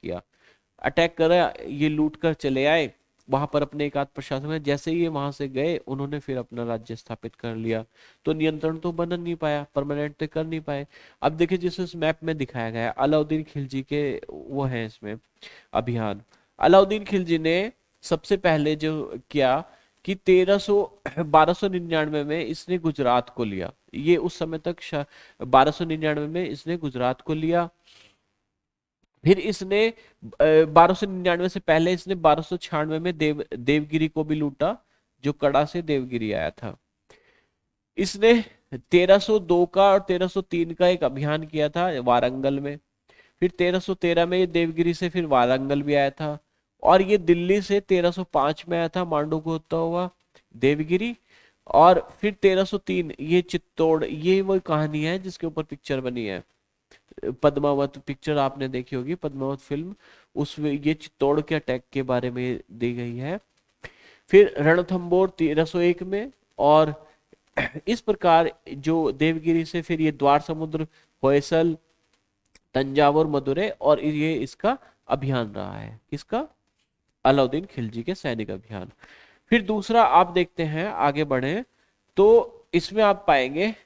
A: करा, ये लूट कर चले आए, वहां पर अपने एक आध प्रशासन में, जैसे ही ये वहां से गए उन्होंने फिर अपना राज्य स्थापित कर लिया, तो नियंत्रण तो बन नहीं पाया, परमानेंट तो कर नहीं पाए। अब देखिए जिस इस मैप में दिखाया गया है अलाउद्दीन खिलजी के वो है इसमें अभियान। अलाउद्दीन खिलजी ने सबसे पहले जो किया कि 1299 में इसने गुजरात को लिया। ये उस समय तक 1299 में इसने गुजरात को लिया। फिर इसने 1299 से पहले इसने 1296 में देवगिरी को भी लूटा, जो कड़ा से देवगिरी आया था। इसने 1302 का और 1303 का एक अभियान किया था वारंगल में। फिर 1313 में ये देवगिरी से फिर वारंगल भी आया था, और ये दिल्ली से 1305 में आया था मांडू को होता हुआ देवगिरी। और फिर 1303 ये चित्तौड़, ये वो कहानी है जिसके ऊपर पिक्चर बनी है, पद्मावत पिक्चर आपने देखी होगी, पद्मावत फिल्म, उसमें ये चित्तौड़ के अटैक के बारे में दी गई है। फिर रणथंबोर 1301 में, और इस प्रकार जो देवगिरी से फिर ये द्वार समुद्र, होयसल, तंजावुर, मदुरै, और ये इसका अभियान रहा है, किसका, अलाउद्दीन खिलजी के सैनिक अभियान। फिर दूसरा आप देखते हैं, आगे बढ़े तो इसमें आप पाएंगे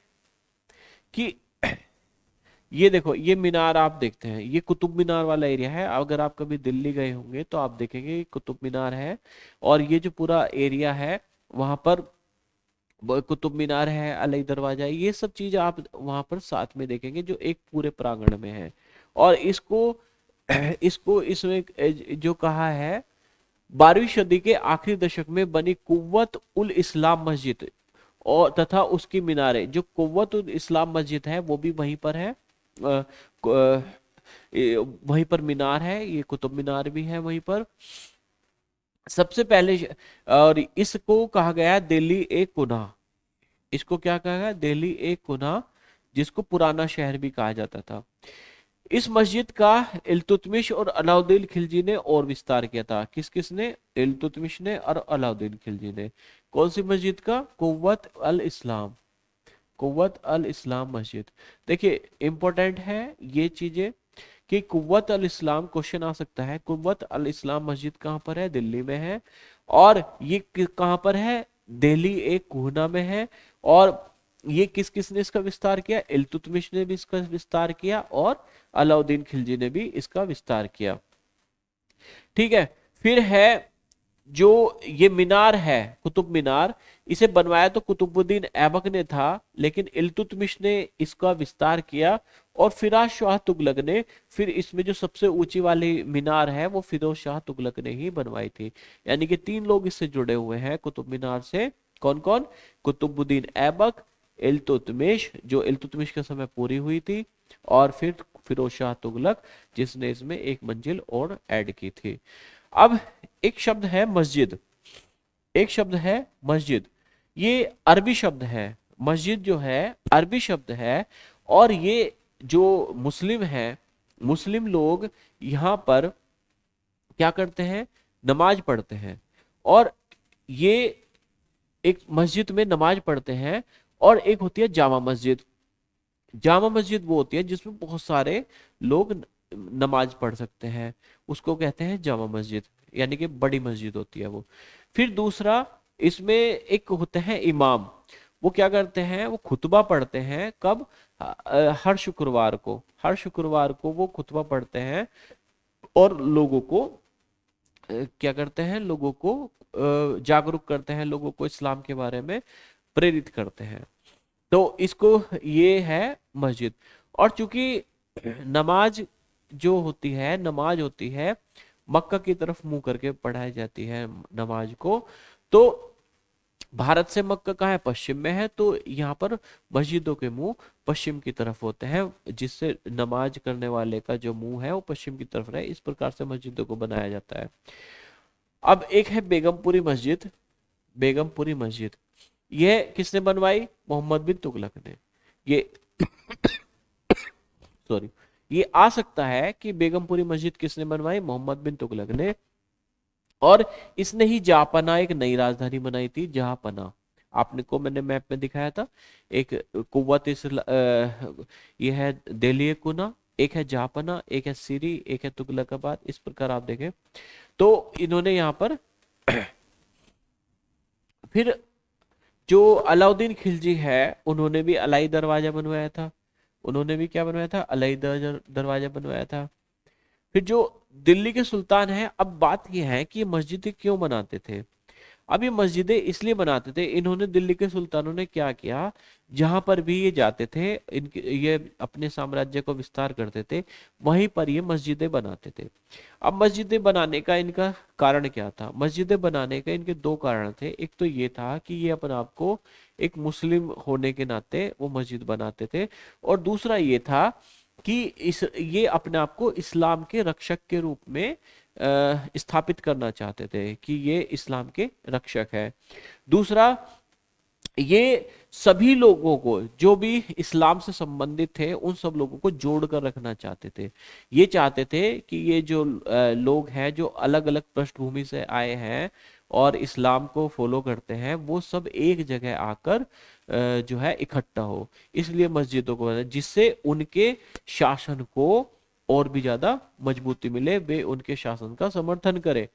A: कि ये देखो, ये मीनार आप देखते हैं, ये कुतुब मीनार वाला एरिया है। अगर आप कभी दिल्ली गए होंगे तो आप देखेंगे कुतुब मीनार है, और ये जो पूरा एरिया है वहां पर कुतुब मीनार है, अलई दरवाजा, ये सब चीज आप वहां पर साथ में देखेंगे जो एक पूरे प्रांगण में है। और इसको इसको इसमें जो कहा है 12वीं सदी के आखिरी दशक में बनी कुव्वत उल इस्लाम मस्जिद और तथा उसकी मीनारें, जो कुव्वत उल इस्लाम मस्जिद है वो भी वहीं पर है, वहीं पर मीनार है, ये कुतुब मीनार भी है वहीं पर। सबसे पहले, और इसको कहा गया है दिल्ली एक कुन्हा, इसको क्या कहा गया, दिल्ली एक कुन्हा, जिसको पुराना शहर भी कहा जाता था। इस मस्जिद का इल्तुतमिश और अलाउद्दीन खिलजी ने और विस्तार किया था। किस किसने, इल्तुतमिश ने और अलाउद्दीन खिलजी ने। कौन सी मस्जिद का, कुव्वत अल इस्लाम, कुव्वत अल इस्लाम मस्जिद। देखिए इंपॉर्टेंट है ये चीजें कि कुव्वत अल इस्लाम, क्वेश्चन आ सकता है कुव्वत अल इस्लाम मस्जिद कहां पर है, दिल्ली में है, और ये कहां पर है, दिल्ली एक कुहना में है। और ये किस किसने इसका विस्तार किया, इल्तुतमिश ने भी इसका विस्तार किया और अलाउद्दीन खिलजी ने भी इसका विस्तार किया। ठीक है। फिर है जो ये मीनार है, कुतुब मीनार, इसे बनवाया तो कुतुबुद्दीन ऐबक ने था, लेकिन इल्तुतमिश ने इसका विस्तार किया, और फिरोज शाह तुगलक ने फिर इसमें जो सबसे ऊंची वाली मीनार है वो फिरोज शाह तुगलक ने ही बनवाई थी। यानी कि 3 लोग इससे जुड़े हुए हैं कुतुब मीनार से। कौन कौन? कुतुबुद्दीन ऐबक, इल्तुतमिश जो इल्तुतमिश के समय पूरी हुई थी, और फिर फिरोज शाह तुगलक जिसने इसमें एक मंजिल और ऐड की थी। अब एक शब्द है मस्जिद, एक शब्द है मस्जिद, ये अरबी शब्द है। मस्जिद जो है अरबी शब्द है, और ये जो मुस्लिम है, मुस्लिम लोग यहाँ पर क्या करते हैं? नमाज पढ़ते हैं, और ये एक मस्जिद में नमाज पढ़ते हैं। और एक होती है जामा मस्जिद। जामा मस्जिद वो होती है जिसमें बहुत सारे लोग नमाज पढ़ सकते हैं, उसको कहते हैं जामा मस्जिद, यानी कि बड़ी मस्जिद होती है वो। फिर दूसरा इसमें एक होते हैं इमाम, वो क्या करते हैं? वो खुतबा पढ़ते हैं। कब? हर शुक्रवार को, हर शुक्रवार को वो खुतबा पढ़ते हैं, और लोगों को क्या करते हैं? लोगों को जागरूक करते हैं, लोगों को इस्लाम के बारे में प्रेरित करते हैं। तो इसको, ये है मस्जिद। और चूंकि नमाज जो होती है, नमाज होती है मक्का की तरफ मुंह करके पढ़ाई जाती है नमाज को, तो भारत से मक्का कहाँ है? पश्चिम में है, तो यहाँ पर मस्जिदों के मुंह पश्चिम की तरफ होते हैं, जिससे नमाज करने वाले का जो मुंह है वो पश्चिम की तरफ रहे, इस प्रकार से मस्जिदों को बनाया जाता है। अब एक है बेगमपुरी मस्जिद। बेगमपुरी मस्जिद ये किसने बनवाई? मोहम्मद बिन तुगलक ने। ये सॉरी, ये आ सकता है कि बेगमपुरी मस्जिद किसने बनवाई? मोहम्मद बिन तुगलक ने। और इसने ही जहापना एक नई राजधानी बनाई थी, जहापना। आपने को मैंने मैप में दिखाया था, एक कुव्वत ये है दिल्ली कुना, एक है जहापना, एक है सीरी, एक है तुगलकाबाद, इस प्रकार आप देखें तो इन्होंने यहाँ पर फिर जो अलाउद्दीन खिलजी है उन्होंने भी अलाई दरवाजा बनवाया था। उन्होंने भी क्या बनवाया था? अलाई दरवाजा बनवाया था। फिर जो दिल्ली के सुल्तान हैं, अब बात यह है कि ये मस्जिदें क्यों बनाते थे? अब ये मस्जिदें इसलिए बनाते थे, इन्होंने दिल्ली के सुल्तानों ने क्या किया, जहां पर भी ये जाते थे, इनके ये अपने साम्राज्य को विस्तार करते थे, वहीं पर ये मस्जिदें बनाते थे। अब मस्जिदें बनाने का इनका कारण क्या था? मस्जिदें बनाने का इनके 2 कारण थे। एक तो ये था कि ये अपने आप को एक मुस्लिम होने के नाते वो मस्जिद बनाते थे, और दूसरा ये था कि इस ये अपने आप को इस्लाम के रक्षक के रूप में स्थापित करना चाहते थे, कि ये इस्लाम के रक्षक है। दूसरा, ये सभी लोगों को, जो भी इस्लाम से संबंधित थे, उन सब लोगों को जोड़कर रखना चाहते थे। ये चाहते थे कि ये जो लोग हैं, जो अलग अलग पृष्ठभूमि से आए हैं और इस्लाम को फॉलो करते हैं, वो सब एक जगह आकर जो है इकट्ठा हो। इसलिए मस्जिदों को, जिससे उनके शासन को और भी ज्यादा मजबूती मिले, वे उनके शासन का समर्थन करें।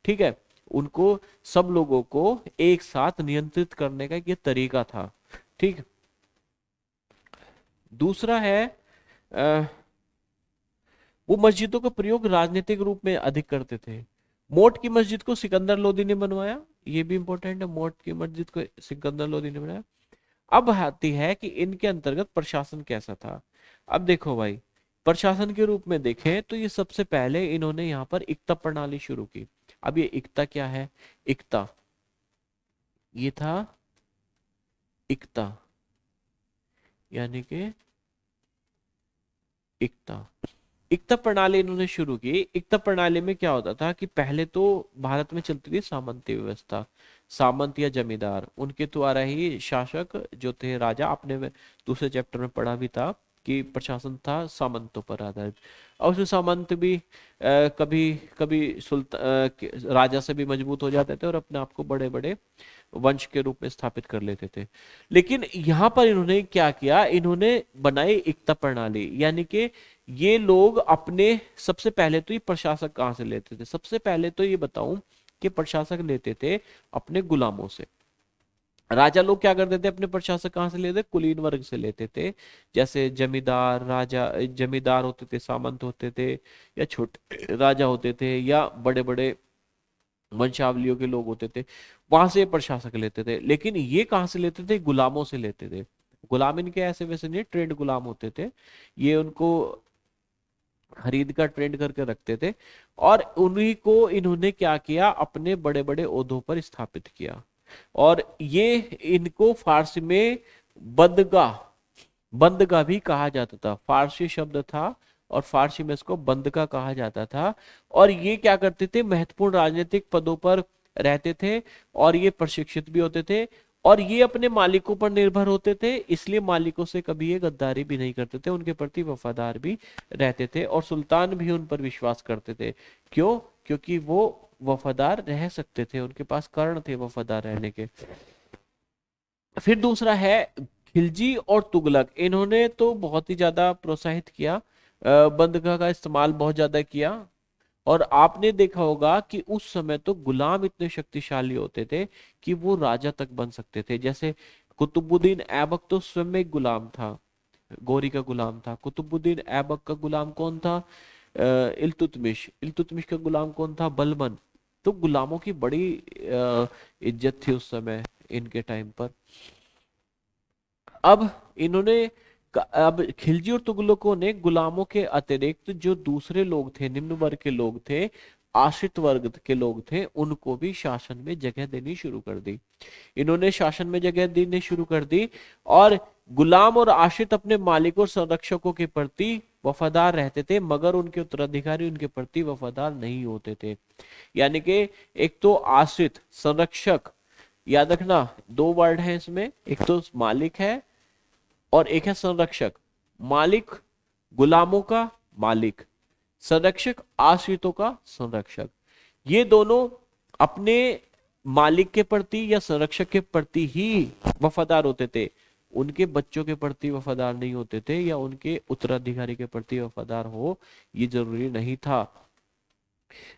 A: ठीक है, उनको, सब लोगों को एक साथ नियंत्रित करने का ये तरीका था। ठीक। दूसरा है अ, वो मस्जिदों का प्रयोग राजनीतिक रूप में अधिक करते थे। मोट की मस्जिद को सिकंदर लोदी ने बनवाया, ये भी इंपॉर्टेंट है, मोट की मस्जिद को सिकंदर लोदी ने बनाया। अब आती है कि इनके अंतर्गत प्रशासन कैसा था। अब देखो भाई, प्रशासन के रूप में देखें तो ये सबसे पहले इन्होंने यहाँ पर इक्ता प्रणाली शुरू की। अब ये इक्ता क्या है? इक्ता, ये था इक्ता, यानी कि इक्ता, इक्ता प्रणाली इन्होंने शुरू की। इक्ता प्रणाली में क्या होता था कि पहले तो भारत में चलती थी सामंती व्यवस्था। सामंत या जमींदार, उनके द्वारा ही शासक जो थे, राजा, आपने दूसरे चैप्टर में पढ़ा भी था कि प्रशासन था सामंतों पर आधारित। और उसमें सामंत भी कभी कभी राजा से भी मजबूत हो जाते थे और अपने आप को बड़े बड़े वंश के रूप में स्थापित कर लेते थे। लेकिन यहाँ पर इन्होंने क्या किया, इन्होंने बनाई इक्ता प्रणाली, यानी कि ये लोग अपने, सबसे पहले तो ये प्रशासक कहाँ से लेते थे? सबसे पहले तो ये बताऊं कि प्रशासक लेते थे अपने गुलामों से। राजा लोग क्या करते थे? अपने प्रशासक कहाँ से लेते? कुलीन वर्ग से लेते थे। जैसे जमींदार, राजा, जमींदार होते थे, सामंत होते थे, या छोटे राजा होते थे, या बड़े बड़े वंशावलियों के लोग होते थे, वहां से प्रशासक लेते थे। लेकिन ये कहाँ से लेते थे? गुलामों से लेते थे। गुलाम इनके ऐसे वैसे नहीं, ट्रेड गुलाम होते थे। ये उनको खरीद कर ट्रेड करके रखते थे, और उन्हीं को इन्होंने क्या किया, अपने बड़े बड़े ओहदों पर स्थापित किया। और ये इनको फारसी में बंदगाह, बंदगाह भी कहा जाता था, फारसी शब्द था, और फारसी में इसको बंदगाह कहा जाता था। और ये क्या करते थे, महत्वपूर्ण राजनीतिक पदों पर रहते थे, और ये प्रशिक्षित भी होते थे, और ये अपने मालिकों पर निर्भर होते थे, इसलिए मालिकों से कभी ये गद्दारी भी नहीं करते थे, उनके प्रति वफादार भी रहते थे, और सुल्तान भी उन पर विश्वास करते थे। क्यों? क्योंकि वो वफादार रह सकते थे, उनके पास कारण थे वफादार रहने के। फिर दूसरा है खिलजी और तुगलक। इन्होंने तो बहुत ही ज्यादा प्रोत्साहित किया, बंदूक का इस्तेमाल बहुत ज्यादा किया। और आपने देखा होगा कि उस समय तो गुलाम इतने शक्तिशाली होते थे कि वो राजा तक बन सकते थे। जैसे कुतुबुद्दीन ऐबक तो स्वयं एक गुलाम था, गोरी का गुलाम था। कुतुबुद्दीन ऐबक का गुलाम कौन था? इल्तुतमिश। इल्तुतमिश का गुलाम कौन था? बलबन। तो गुलामों की बड़ी इज्जत थी उस समय इनके टाइम पर। अब इन्होंने अब खिलजी और तुगलकों ने गुलामों के अतिरिक्त जो दूसरे लोग थे, निम्न वर्ग के लोग थे, आश्रित वर्ग के लोग थे, उनको भी शासन में जगह देनी शुरू कर दी। इन्होंने शासन में जगह देनी शुरू कर दी, और गुलाम और आश्रित अपने मालिकों और संरक्षकों के प्रति वफादार रहते थे, मगर उनके उत्तराधिकारी उनके प्रति वफादार नहीं होते थे। यानी कि एक तो आश्रित, संरक्षक, याद रखना दो वर्ड है इसमें, एक तो मालिक है और एक है संरक्षक। मालिक गुलामों का मालिक, संरक्षक आश्रितों का संरक्षक। ये दोनों अपने मालिक के प्रति या संरक्षक के प्रति ही वफादार होते थे, उनके बच्चों के प्रति वफादार नहीं होते थे, या उनके उत्तराधिकारी के प्रति वफादार हो ये जरूरी नहीं था।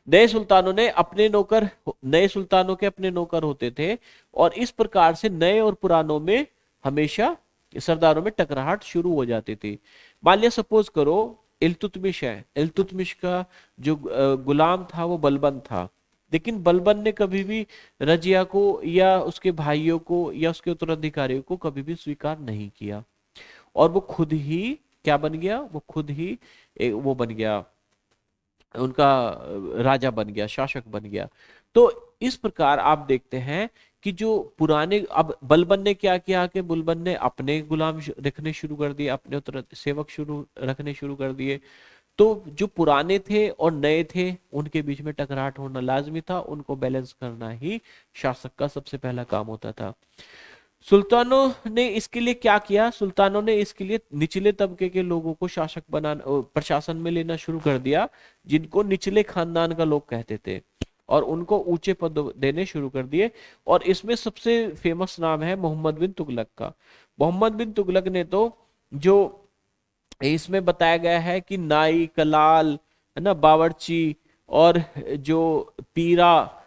A: नए सुल्तानों ने अपने नौकर, नए सुल्तानों के अपने नौकर होते थे, और इस प्रकार से नए और पुरानों में हमेशा सरदारों में टकराहट शुरू हो जाती थी। मान लिया सपोज करो इल्तुतमिश है, इल्तुतमिश का जो गुलाम था वो बलबन था, लेकिन बलबन ने कभी भी रजिया को या उसके भाइयों को या उसके उत्तराधिकारियों को कभी भी स्वीकार नहीं किया, और वो खुद ही क्या बन गया, वो खुद ही वो बन गया, उनका राजा बन गया, शासक बन गया। तो इस प्रकार आप देखते हैं कि जो पुराने, अब बलबन ने क्या किया कि बुलबन ने अपने गुलाम रखने शुरू कर दिए, अपने उत्तर सेवक शुरू रखने शुरू कर दिए। तो जो पुराने थे और नए थे उनके बीच में टकराहट होना लाजमी था, उनको बैलेंस करना ही शासक का सबसे पहला काम होता था। सुल्तानों ने इसके लिए क्या किया? सुल्तानों ने इसके लिए निचले तबके के लोगों को शासक बनाना, प्रशासन में लेना शुरू कर दिया, जिनको निचले खानदान का लोग कहते थे, और उनको ऊंचे पद देने शुरू कर दिए। और इसमें सबसे फेमस नाम है मोहम्मद बिन तुगलक का। मोहम्मद बिन तुगलक ने तो, जो इसमें बताया गया है कि नाई, कलाल, है ना, बावर्ची, और जो पीरा,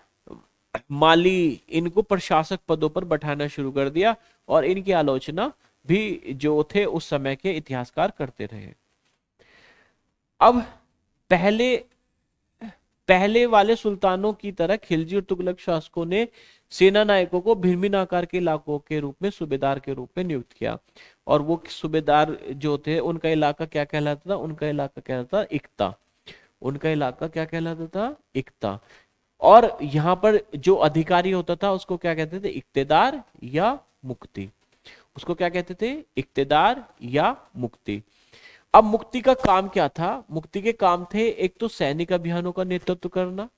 A: माली, इनको प्रशासक पदों पर बैठाना शुरू कर दिया, और इनकी आलोचना भी जो थे उस समय के इतिहासकार करते रहे। अब पहले पहले वाले सुल्तानों की तरह खिलजी और तुगलक शासकों ने सेना नायकों को भिन्न भिन्न आकार के इलाकों के रूप में सूबेदार के रूप में नियुक्त किया, और वो सूबेदार जो थे उनका इलाका क्या कहलाता था? उनका इलाका कहलाता था इक्ता। उनका इलाका क्या कहलाता था? इक्ता। और यहाँ पर जो अधिकारी होता था उसको क्या कहते थे? इक्तेदार या मुक्ति। उसको क्या कहते थे? इक्तेदार या मुक्ति। अब मुक्ति का काम क्या था? मुक्ति के काम थे एक तो सैनिक अभियानों का नेतृत्व करना,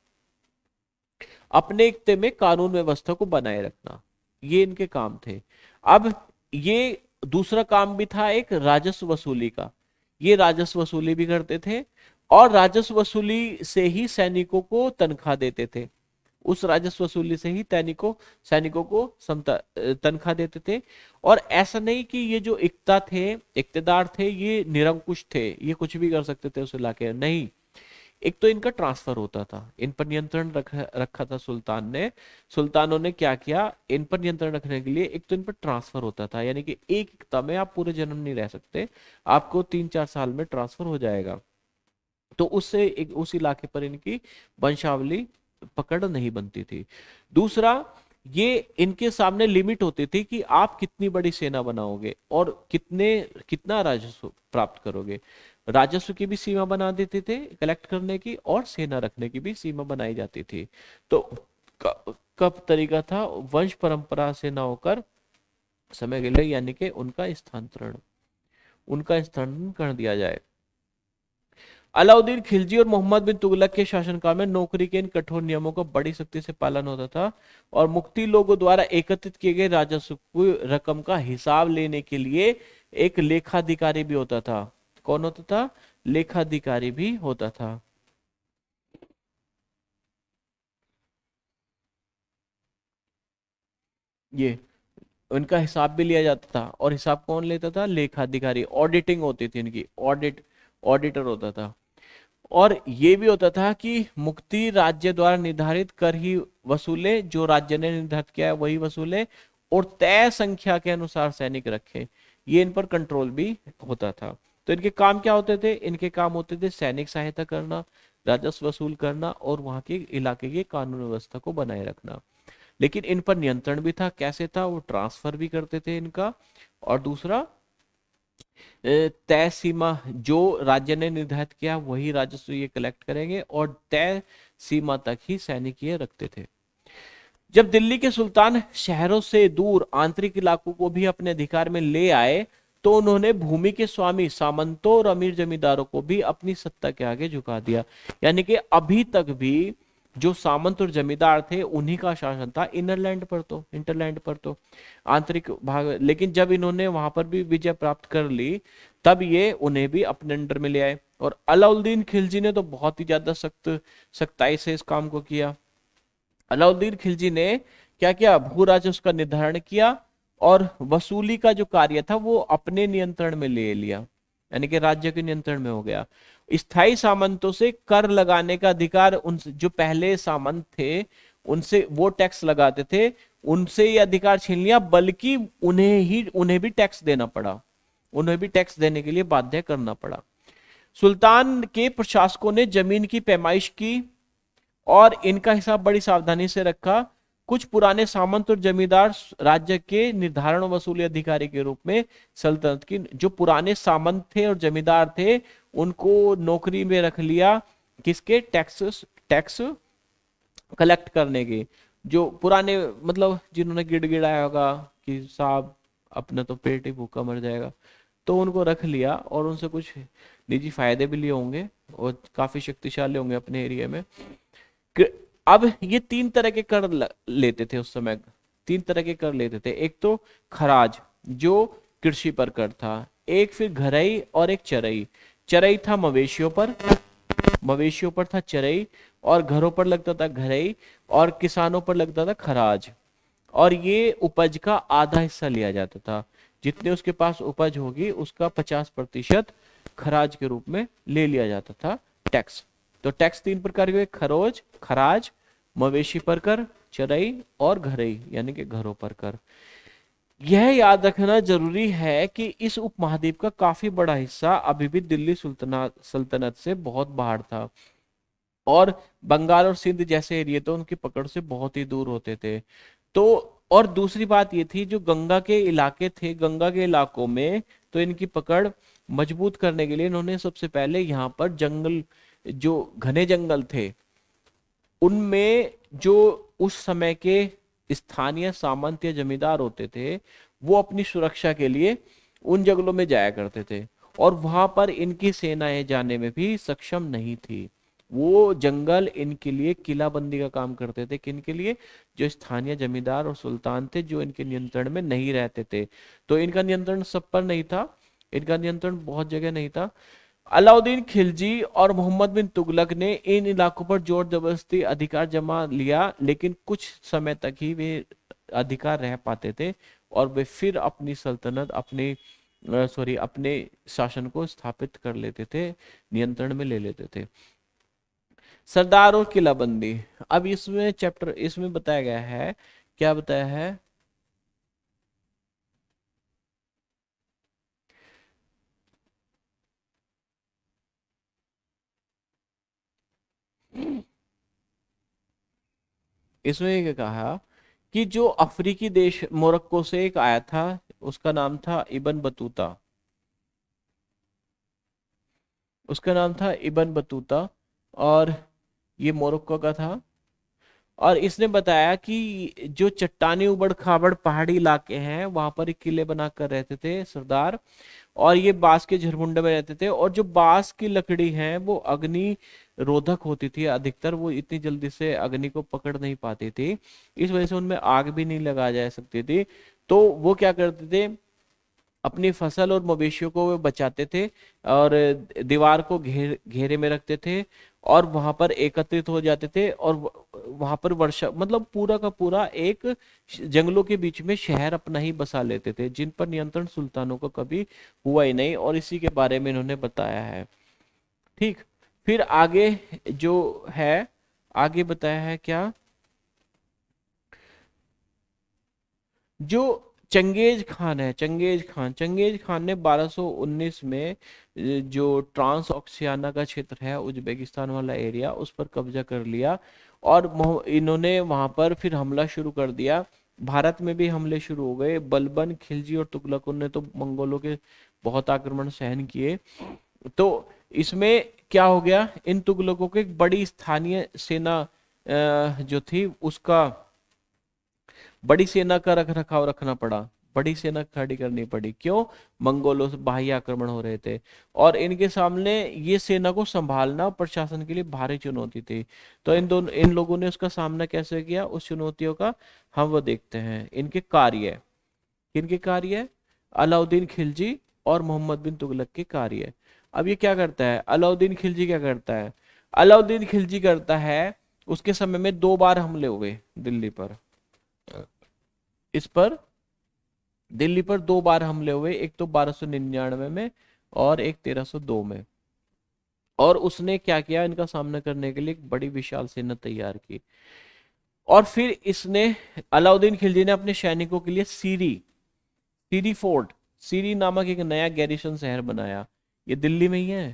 A: अपने इक्ते में कानून व्यवस्था को बनाए रखना, ये इनके काम थे। अब ये दूसरा काम भी था एक राजस्व वसूली का, ये राजस्व वसूली भी करते थे, और राजस्व वसूली से ही सैनिकों को तनख्वाह देते थे। उस राजस्व वसूली से ही सैनिकों को तनख्वाह देते थे। और ऐसा नहीं कि ये जो इक्ता थे, इक्तेदार थे, ये निरंकुश थे, ये कुछ भी कर सकते थे उस इलाके में, नहीं। एक तो इनका ट्रांसफर होता था, इन पर नियंत्रण रखा था सुल्तान ने। सुल्तानों ने क्या किया? इन पर नियंत्रण रखने के लिए एक तो इन पर ट्रांसफर होता था, यानी कि एक इक्ता में आप पूरे जन्म नहीं रह सकते, आपको 3-4 साल में ट्रांसफर हो जाएगा। तो उससे उस इलाके पर इनकी वंशावली पकड़ नहीं बनती थी। दूसरा, ये इनके सामने लिमिट होती थी कि आप कितनी बड़ी सेना बनाओगे और कितना राजस्व प्राप्त करोगे। राजस्व की भी सीमा बना देते थे कलेक्ट करने की, और सेना रखने की भी सीमा बनाई जाती थी। तो कब तरीका था, वंश परंपरा से ना होकर समय के लिए, यानी कि उनका स्थानांतरण कर दिया जाए। अलाउद्दीन खिलजी और मोहम्मद बिन तुगलक के शासनकाल में नौकरी के इन कठोर नियमों का बड़ी सख्ती से पालन होता था, और मुक्ति लोगों द्वारा एकत्रित किए गए राजस्व की रकम का हिसाब लेने के लिए एक लेखाधिकारी भी होता था। कौन होता था? लेखाधिकारी भी होता था। ये उनका हिसाब भी लिया जाता था, और हिसाब कौन लेता था? लेखाधिकारी। ऑडिटिंग होती थी इनकी, ऑडिटर होता था। और ये भी होता था कि मुक्ति राज्य द्वारा निर्धारित कर ही वसूले, जो राज्य ने निर्धारित किया है वही वसूले, और तय संख्या के अनुसार सैनिक रखे। ये इन पर कंट्रोल भी होता था। तो इनके काम क्या होते थे? इनके काम होते थे सैनिक सहायता करना, राजस्व वसूल करना, और वहां के इलाके की कानून व्यवस्था को बनाए रखना। लेकिन इन पर नियंत्रण भी था। कैसे था? वो ट्रांसफर भी करते थे इनका। और दूसरा, तय सीमा, जो राज्य ने निर्धारित किया वही राजस्व ये कलेक्ट करेंगे, और तय सीमा तक ही सैनिक ये रखते थे। जब दिल्ली के सुल्तान शहरों से दूर आंतरिक इलाकों को भी अपने अधिकार में ले आए, तो उन्होंने भूमि के स्वामी सामंतों और अमीर जमींदारों को भी अपनी सत्ता के आगे झुका दिया। यानी कि अभी तक भी जो सामंत और जमींदार थे उन्हीं का शासन था, इनरलैंड पर तो, इंटरलैंड पर तो, आंतरिक भाग। लेकिन जब इन्होंने वहां पर भी विजय प्राप्त कर ली, तब ये उन्हें भी अपने अंडर में ले आए। और अलाउद्दीन खिलजी ने तो बहुत ही ज्यादा सख्ताई से इस काम को किया। अलाउद्दीन खिलजी ने क्या किया? भू राजस्व का निर्धारण किया, और वसूली का जो कार्य था वो अपने नियंत्रण में ले लिया, यानी कि राज्य के नियंत्रण में हो गया। स्थायी सामंतों से कर लगाने का अधिकार, उन जो पहले सामंत थे उनसे वो टैक्स लगाते थे, उनसे ये अधिकार छीन लिया, बल्कि उन्हें भी टैक्स देना पड़ा, उन्हें भी टैक्स देने के लिए बाध्य करना पड़ा। सुल्तान के प्रशासकों ने जमीन की पैमाइश की, और इनका हिसाब बड़ी सावधानी से रखा। कुछ पुराने सामंत और जमींदार राज्य के निर्धारण और वसूली अधिकारी के रूप में सल्तनत की, जो पुराने सामंत थे और जमींदार थे, उनको नौकरी में रख लिया। किसके? टैक्स कलेक्ट करने के। जो पुराने, मतलब जिन्होंने गिड़गिड़ाया होगा कि साहब अपना तो पेट ही भूखा मर जाएगा, तो उनको रख लिया, और उनसे कुछ निजी फायदे भी लिए होंगे, और काफी शक्तिशाली होंगे अपने एरिया में। अब ये तीन तरह के कर लेते थे उस समय। तीन तरह के कर लेते थे। एक तो खराज, जो कृषि पर कर था। एक फिर घरई, और एक चरई। चरई था मवेशियों पर, मवेशियों पर था चरई, और घरों पर लगता था घरई, और किसानों पर लगता था खराज। और ये उपज का आधा हिस्सा लिया जाता था। जितने उसके पास उपज होगी उसका 50% खराज के रूप में ले लिया जाता था, टैक्स। तो टैक्स तीन प्रकार के: खराज, मवेशी पर कर, चराई, और घरई यानी कि घरों पर कर। यह याद रखना जरूरी है कि इस उपमहाद्वीप का काफी बड़ा हिस्सा अभी भी दिल्ली सल्तनत से बहुत बाहर था, और बंगाल और सिंध जैसे एरिया तो उनकी पकड़ से बहुत ही दूर होते थे। तो और दूसरी बात ये थी, जो गंगा के इलाके थे, गंगा के इलाकों में तो इनकी पकड़ मजबूत करने के लिए इन्होंने सबसे पहले यहाँ पर जंगल, जो घने जंगल थे, उनमें जो उस समय के स्थानीय सामंत या जमींदार होते थे, वो अपनी सुरक्षा के लिए उन जंगलों में जाया करते थे, और वहां पर इनकी सेनाएं जाने में भी सक्षम नहीं थी। वो जंगल इनके लिए किलाबंदी का काम करते थे। किन के लिए? जो स्थानीय जमींदार और सुल्तान थे, जो इनके नियंत्रण में नहीं रहते थे। तो इनका नियंत्रण सब पर नहीं था, इनका नियंत्रण बहुत जगह नहीं था। अलाउद्दीन खिलजी और मोहम्मद बिन तुगलक ने इन इलाकों पर जोर जबरदस्ती अधिकार जमा लिया, लेकिन कुछ समय तक ही वे अधिकार रह पाते थे, और वे फिर अपनी सल्तनत, अपने शासन को स्थापित कर लेते थे, नियंत्रण में ले लेते थे। सरदार और किलाबंदी। अब इसमें बताया गया है, क्या बताया है? इसमें क्या कहा कि जो अफ्रीकी देश मोरक्को से एक आया था, उसका नाम था इब्न बतूता। उसका नाम था इब्न बतूता, और ये मोरक्को का था। और इसने बताया कि जो चट्टानी उबड़ खाबड़ पहाड़ी इलाके हैं वहां पर एक किले बनाकर रहते थे सरदार, और ये बांस के झरमुंडे में रहते थे। और जो बांस की लकड़ी है वो अग्नि रोधक होती थी अधिकतर, वो इतनी जल्दी से अग्नि को पकड़ नहीं पाती थी, इस वजह से उनमें आग भी नहीं लगा जा सकती थी। तो वो क्या करते थे, अपनी फसल और मवेशियों को वे बचाते थे, और दीवार को घेरे में रखते थे, और वहां पर एकत्रित हो जाते थे, और वहां पर वर्षा मतलब पूरा का पूरा एक जंगलों के बीच में शहर अपना ही बसा लेते थे, जिन पर नियंत्रण सुल्तानों को कभी हुआ ही नहीं। और इसी के बारे में इन्होंने बताया है। ठीक। फिर आगे जो है, आगे बताया है क्या, जो चंगेज खान ने 1219 में जो ट्रांस ऑक्सियाना का क्षेत्र है, उज्बेकिस्तान वाला एरिया, उस पर कब्जा कर लिया। और इन्होंने वहां पर फिर हमला शुरू कर दिया। भारत में भी हमले शुरू हो गए। बलबन, खिलजी और तुगलकों ने तो मंगोलों के बहुत आक्रमण सहन किए। तो इसमें क्या हो गया, इन तुगलकों को एक बड़ी स्थानीय सेना जो थी उसका, बड़ी सेना का रख रखाव रखना पड़ा, बड़ी सेना खड़ी करनी पड़ी। क्यों? मंगोलों से बाह्य आक्रमण हो रहे थे, और इनके सामने ये सेना को संभालना प्रशासन के लिए भारी चुनौती थी। तो इन लोगों ने उसका सामना कैसे किया, उस चुनौतियों का हम वो देखते हैं। इनके कार्य, किनके कार्य, अलाउद्दीन खिलजी और मोहम्मद बिन तुगलक के कार्य। अब ये क्या करता है, अलाउद्दीन खिलजी क्या करता है, अलाउद्दीन खिलजी करता है, उसके समय में 2 बार हमले हुए दिल्ली पर। इस पर, दिल्ली पर 2 बार हमले हुए, एक तो 1299 में और एक 1302 में। और उसने क्या किया, इनका सामना करने के लिए एक बड़ी विशाल सेना तैयार की। और फिर इसने, अलाउद्दीन खिलजी ने अपने सैनिकों के लिए सीरी फोर्ट, सीरी नामक एक नया गैरिसन शहर बनाया। ये दिल्ली में ही है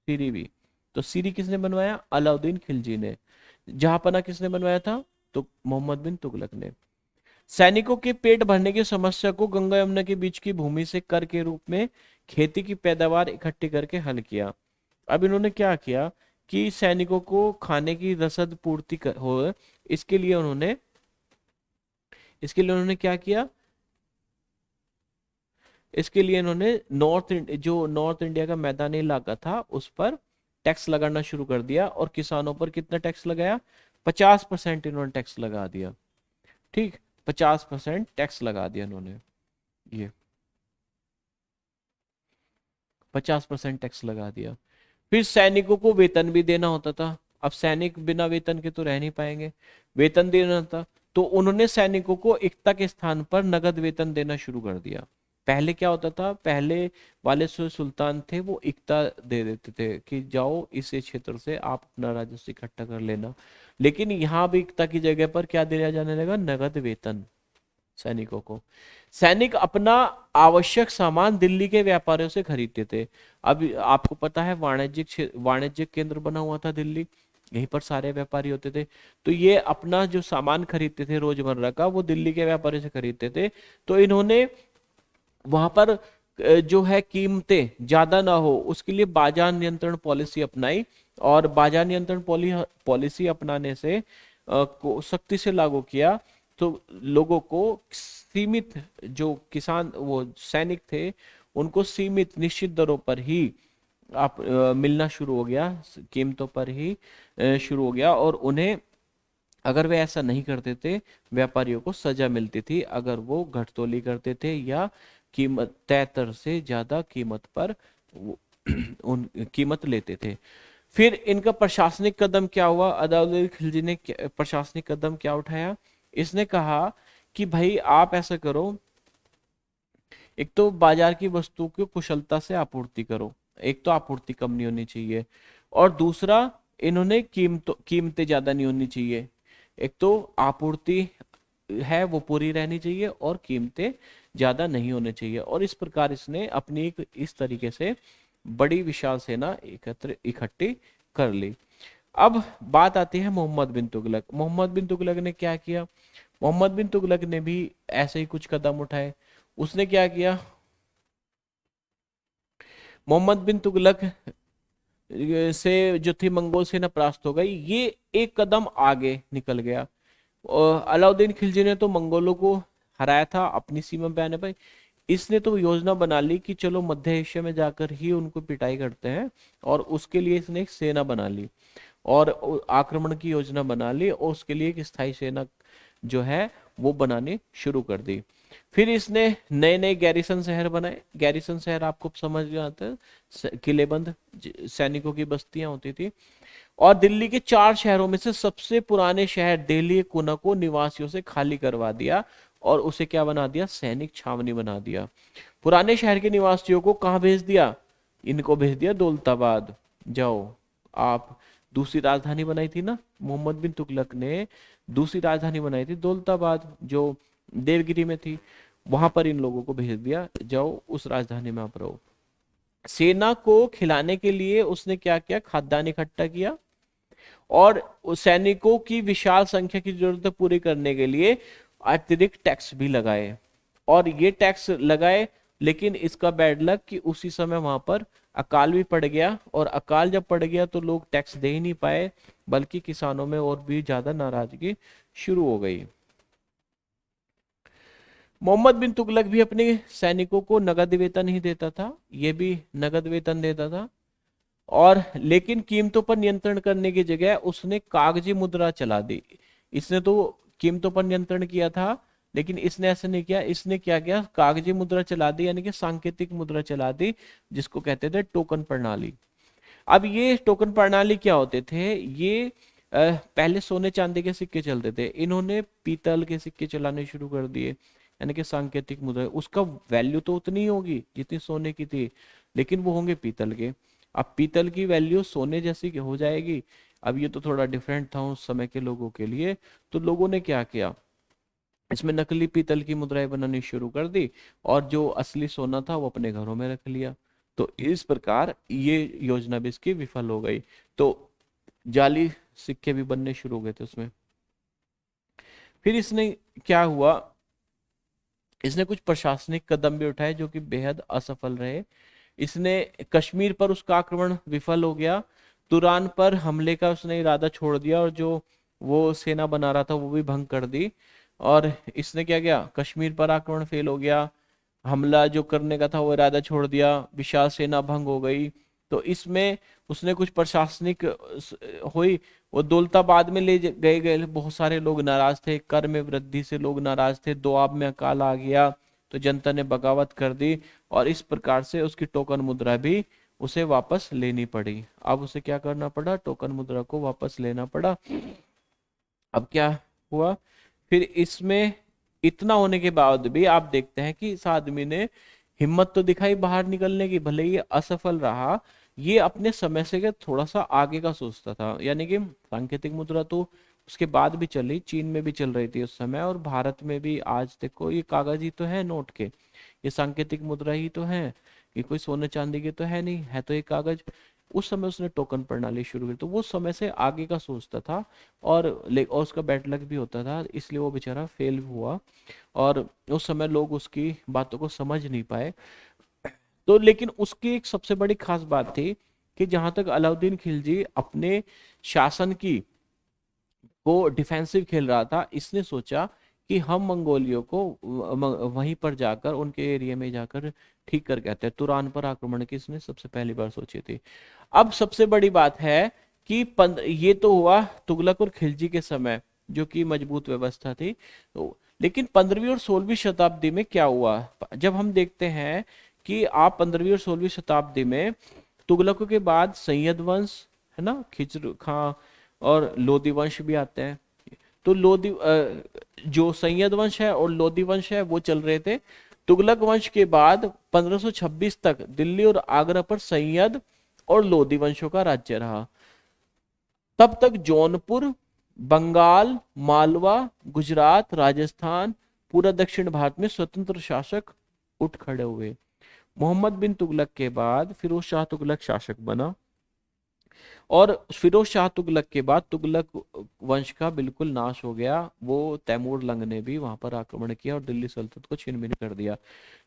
A: सीरी भी। तो सीरी किसने बनवाया, अलाउद्दीन खिलजी ने। जहांपना किसने बनवाया था, तो मोहम्मद बिन तुगलक ने। सैनिकों के पेट भरने की समस्या को गंगा यमुना के बीच की भूमि से कर के रूप में खेती की पैदावार इकट्ठी करके हल किया। अब इन्होंने क्या किया कि सैनिकों को खाने की रसद पूर्ति हो, इसके लिए उन्होंने, क्या किया, इसके लिए इन्होंने जो नॉर्थ इंडिया का मैदानी इलाका था उस पर टैक्स लगाना शुरू कर दिया। और किसानों पर कितना टैक्स लगाया, 50% इन्होंने टैक्स लगा दिया। ठीक, 50% टैक्स लगा दिया इन्होंने, ये 50% टैक्स लगा दिया। फिर सैनिकों को वेतन भी देना होता था। अब सैनिक बिना वेतन के तो रह नहीं पाएंगे, वेतन देना था। तो उन्होंने सैनिकों को एकता के स्थान पर नगद वेतन देना शुरू कर दिया। पहले क्या होता था, पहले वाले सुल्तान थे वो एकता दे देते थे कि जाओ इस क्षेत्र से आप अपना राजस्व इकट्ठा कर लेना। लेकिन यहाँ भी एकता की जगह पर क्या दिया जाने लगा, नगद वेतन सैनिकों को। सैनिक अपना आवश्यक सामान दिल्ली के व्यापारियों से खरीदते थे। अब आपको पता है वाणिज्यिक केंद्र बना हुआ था दिल्ली, यहीं पर सारे व्यापारी होते थे। तो ये अपना जो सामान खरीदते थे रोजमर्रा का, वो दिल्ली के व्यापारी से खरीदते थे। तो इन्होंने वहां पर जो है कीमतें ज्यादा ना हो उसके लिए बाजार नियंत्रण पॉलिसी अपनाई। और बाजार नियंत्रण पॉलिसी अपनाने से को सख्ती से लागू किया। तो लोगों को सीमित, जो किसान वो सैनिक थे उनको सीमित निश्चित दरों पर ही आप मिलना शुरू हो गया, कीमतों पर ही शुरू हो गया। और उन्हें, अगर वे ऐसा नहीं करते थे, व्यापारियों को सजा मिलती थी अगर वो घटतोली करते थे या कीमत तय दर से ज्यादा कीमत पर उन कीमत लेते थे। फिर इनका प्रशासनिक कदम क्या हुआ, अलाउद्दीन खिलजी ने प्रशासनिक कदम क्या उठाया, इसने कहा कि भाई आप ऐसा करो, एक तो बाजार की वस्तु को कुशलता से आपूर्ति करो, एक तो आपूर्ति कम नहीं होनी चाहिए, और दूसरा इन्होंने कीमतें ज्यादा नहीं होनी चाहिए। एक तो आपूर्ति है वो पूरी रहनी चाहिए और कीमतें ज्यादा नहीं होनी चाहिए। और इस प्रकार इसने अपनी इस तरीके से बड़ी विशाल सेना इकट्ठी कर ली। अब बात आती है मोहम्मद बिन तुगलक। मोहम्मद बिन तुगलक ने क्या किया? मोहम्मद बिन तुगलक ने भी ऐसे ही कुछ कदम उठाए। उसने क्या किया? मोहम्मद बिन तुगलक से जो थी मंगोल सेना परास्त हो गई, ये एक कदम आगे निकल गया। और अलाउद्दीन खिलजी ने तो मंगोलों को हराया था अपनी सीमा पे आने पर। इसने तो योजना बना ली कि चलो मध्य एशिया में जाकर ही उनको पिटाई करते हैं, और उसके लिए इसने एक सेना बना ली और आक्रमण की योजना बना ली, और उसके लिए एक स्थायी सेना जो है वो बनानी शुरू कर दी। फिर इसने नए नए गैरिसन शहर बनाए। गैरिसन शहर आपको समझ में आता है, किलेबंद सैनिकों की बस्तियां होती थी। और दिल्ली के 4 शहरों में से सबसे पुराने शहर दिल्ली कुना को निवासियों से खाली करवा दिया और उसे क्या बना दिया? सैनिक छावनी बना दिया। पुराने शहर के निवासियों को कहां भेज दिया? इनको भेज दिया दौलताबाद। जाओ आप। दूसरी राजधानी बनाई थी ना मोहम्मद बिन तुगलक ने, दूसरी राजधानी बनाई थी दौलताबाद जो देवगिरी में थी। वहां पर इन लोगों को भेज दिया, जाओ उस राजधानी में आप रहो। सेना को खिलाने के लिए उसने क्या किया? खाद्यान्न इकट्ठा किया और सैनिकों की विशाल संख्या की जरूरत पूरी करने के लिए अतिरिक्त टैक्स भी लगाए। और ये टैक्स लगाए, लेकिन इसका बैड लक कि उसी समय वहां पर अकाल भी पड़ गया, और अकाल जब पड़ गया तो लोग टैक्स दे ही नहीं पाए, बल्कि किसानों में और भी ज्यादा नाराजगी शुरू हो गई। मोहम्मद बिन तुगलक भी अपने सैनिकों को नगद वेतन ही देता था, ये भी नगद वेतन देता था। और लेकिन कीमतों पर नियंत्रण करने की जगह उसने कागजी मुद्रा चला दी। इसने तो कीमतों पर नियंत्रण किया था, लेकिन इसने ऐसा नहीं किया। इसने क्या किया? कागजी मुद्रा चला दी, यानी कि सांकेतिक मुद्रा चला दी, जिसको कहते थे टोकन प्रणाली। अब ये टोकन प्रणाली क्या होते थे? ये पहले सोने चांदी के सिक्के चलते थे, इन्होंने पीतल के सिक्के चलाने शुरू कर दिए, यानी कि सांकेतिक मुद्रा। उसका वैल्यू तो उतनी ही होगी जितनी सोने की थी, लेकिन वो होंगे पीतल के। अब पीतल की वैल्यू सोने जैसी हो जाएगी। अब ये तो थोड़ा डिफरेंट था उस समय के लोगों के लिए, तो लोगों ने क्या किया? इसमें नकली पीतल की मुद्राएं बनानी शुरू कर दी, और जो असली सोना था वो अपने घरों में रख लिया। तो इस प्रकार ये योजना भी इसकी विफल हो गई। तो जाली सिक्के भी बनने शुरू हो गए थे उसमें। फिर इसने क्या हुआ? इसने कुछ प्रशासनिक कदम भी उठाए जो कि बेहद असफल रहे। इसने कश्मीर पर उसका आक्रमण विफल हो गया। तुरान पर हमले का उसने इरादा छोड़ दिया, और जो वो सेना बना रहा था वो भी भंग कर दी। और इसने क्या किया? कश्मीर पर आक्रमण फेल हो गया, हमला जो करने का था वो इरादा छोड़ दिया, विशाल सेना भंग हो गई। तो इसमें उसने कुछ प्रशासनिक हुई। वो दौलताबाद में ले गए गए बहुत सारे लोग नाराज थे, कर में वृद्धि से लोग नाराज थे, दोआब में अकाल आ गया, तो जनता ने बगावत कर दी, और इस प्रकार से उसकी टोकन मुद्रा भी उसे वापस लेनी पड़ी। अब उसे क्या करना पड़ा? टोकन मुद्रा को वापस लेना पड़ा। अब क्या हुआ? फिर इसमें इतना होने के बाद भी आप देखते हैं कि इस आदमी ने हिम्मत तो दिखाई बाहर निकलने की, भले ये असफल रहा। ये अपने समय से के थोड़ा सा आगे का सोचता था, यानी कि सांकेतिक मुद्रा तो उसके बाद भी चली, चीन में भी चल रही थी उस समय, और भारत में भी आज देखो ये कागज ही तो है नोट के, ये सांकेतिक मुद्रा ही तो है, ये कोई सोने चांदी की तो है नहीं, है तो ये कागज। उस समय उसने टोकन प्रणाली शुरू की, तो वो समय से आगे का सोचता था। और उसका बैड लक भी होता था, इसलिए वो बेचारा फेल हुआ, और उस समय लोग उसकी बातों को समझ नहीं पाए। तो लेकिन उसकी एक सबसे बड़ी खास बात थी कि जहां तक अलाउद्दीन खिलजी अपने शासन की को डिफेंसिव खेल रहा था, इसने सोचा कि हम मंगोलियों को वहीं पर जाकर उनके एरिया में जाकर ठीक करके आते हैं। तुरान पर आक्रमण की इसने सबसे पहली बार सोची थी। अब सबसे बड़ी बात है कि ये तो हुआ तुगलक और खिलजी के समय, जो कि मजबूत व्यवस्था थी। तो लेकिन 15वीं और 16वीं शताब्दी में क्या हुआ? जब हम देखते हैं कि आप 15वीं और 16वीं शताब्दी में तुगलकों के बाद सैयद वंश, है ना, खिजर खां और लोदी वंश भी आते हैं। तो जो सैयद वंश है और लोदी वंश है वो चल रहे थे। तुगलक वंश के बाद 1526 तक दिल्ली और आगरा पर सैयद और लोदी वंशों का राज्य रहा। तब तक जौनपुर, बंगाल, मालवा, गुजरात, राजस्थान, पूरा दक्षिण भारत में स्वतंत्र शासक उठ खड़े हुए। मोहम्मद बिन तुगलक के बाद फिरोज शाह तुगलक शासक बना। और फिरोज शाह तुगलक के बाद तुगलक वंश का बिल्कुल नाश हो गया। वो तैमूर लंग ने भी वहां पर आक्रमण किया और दिल्ली सल्तनत को छिन्न भिन्न कर दिया।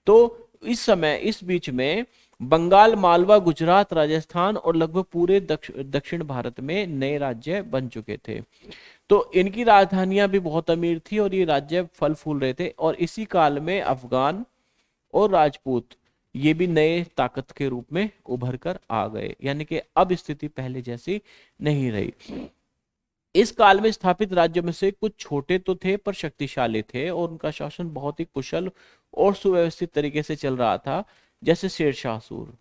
A: तो इस समय इस बीच में बंगाल, मालवा, गुजरात, राजस्थान और लगभग पूरे दक्षिण भारत में नए राज्य बन चुके थे। तो इनकी राजधानियां भी बहुत अमीर थी और ये राज्य फल फूल रहे थे। और इसी काल में अफगान और राजपूत ये भी नए ताकत के रूप में उभर कर आ गए, यानी कि अब स्थिति पहले जैसी नहीं रही। इस काल में स्थापित राज्यों में से कुछ छोटे तो थे पर शक्तिशाली थे और उनका शासन बहुत ही कुशल और सुव्यवस्थित तरीके से चल रहा था, जैसे शेरशाह सूर।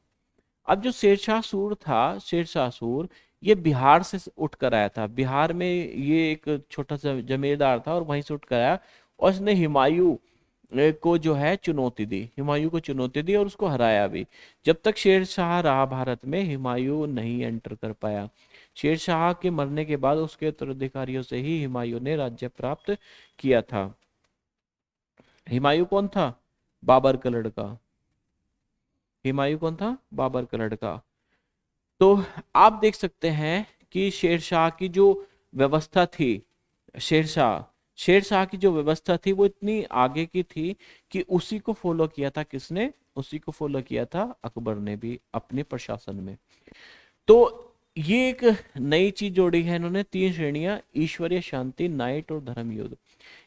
A: अब जो शेरशाह सूर था, शेरशाह सूर ये बिहार से उठ कर आया था। बिहार में ये एक छोटा सा जमींदार था और वहीं से उठ कर आया और इसने हुमायूं को जो है चुनौती दी, हुमायूं को चुनौती दी और उसको हराया भी। जब तक शेर शाह रहा भारत में, हुमायूं नहीं एंटर कर पाया। शेर शाह के मरने के बाद उसके उत्तराधिकारियों से ही हुमायूं ने राज्य प्राप्त किया था। हुमायूं कौन था? बाबर का लड़का। हुमायूं कौन था? बाबर का लड़का। तो आप देख सकते हैं कि शेर शाह की जो व्यवस्था थी, शेरशाह शेरशाह की जो व्यवस्था थी वो इतनी आगे की थी कि उसी को फॉलो किया था किसने? उसी को फॉलो किया था अकबर ने भी अपने प्रशासन में। तो ये एक नई चीज जोड़ी है इन्होंने, 3 श्रेणियां, ईश्वरीय, शांति, नाइट और धर्म युद्ध।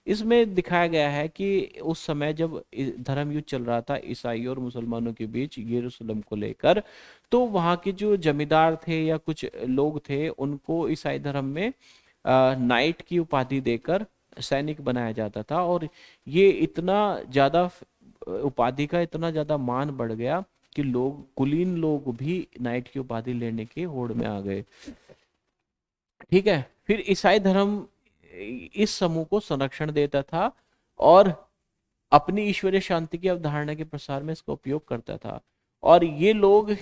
A: इसमें दिखाया गया है कि उस समय जब धर्म युद्ध चल रहा था ईसाइयों और मुसलमानों के बीच यरूशलेम को लेकर, तो वहां के जो जमींदार थे या कुछ लोग थे उनको ईसाई धर्म में नाइट की उपाधि देकर सैनिक बनाया जाता था। और ये इतना ज्यादा उपाधि का इतना ज्यादा मान बढ़ गया कि लोग, कुलीन लोग भी नाइट की उपाधि लेने के होड़ में आ गए। ठीक है, फिर ईसाई धर्म इस समूह को संरक्षण देता था और अपनी ईश्वरीय शांति की अवधारणा के प्रसार में इसका उपयोग करता था। और ये लोग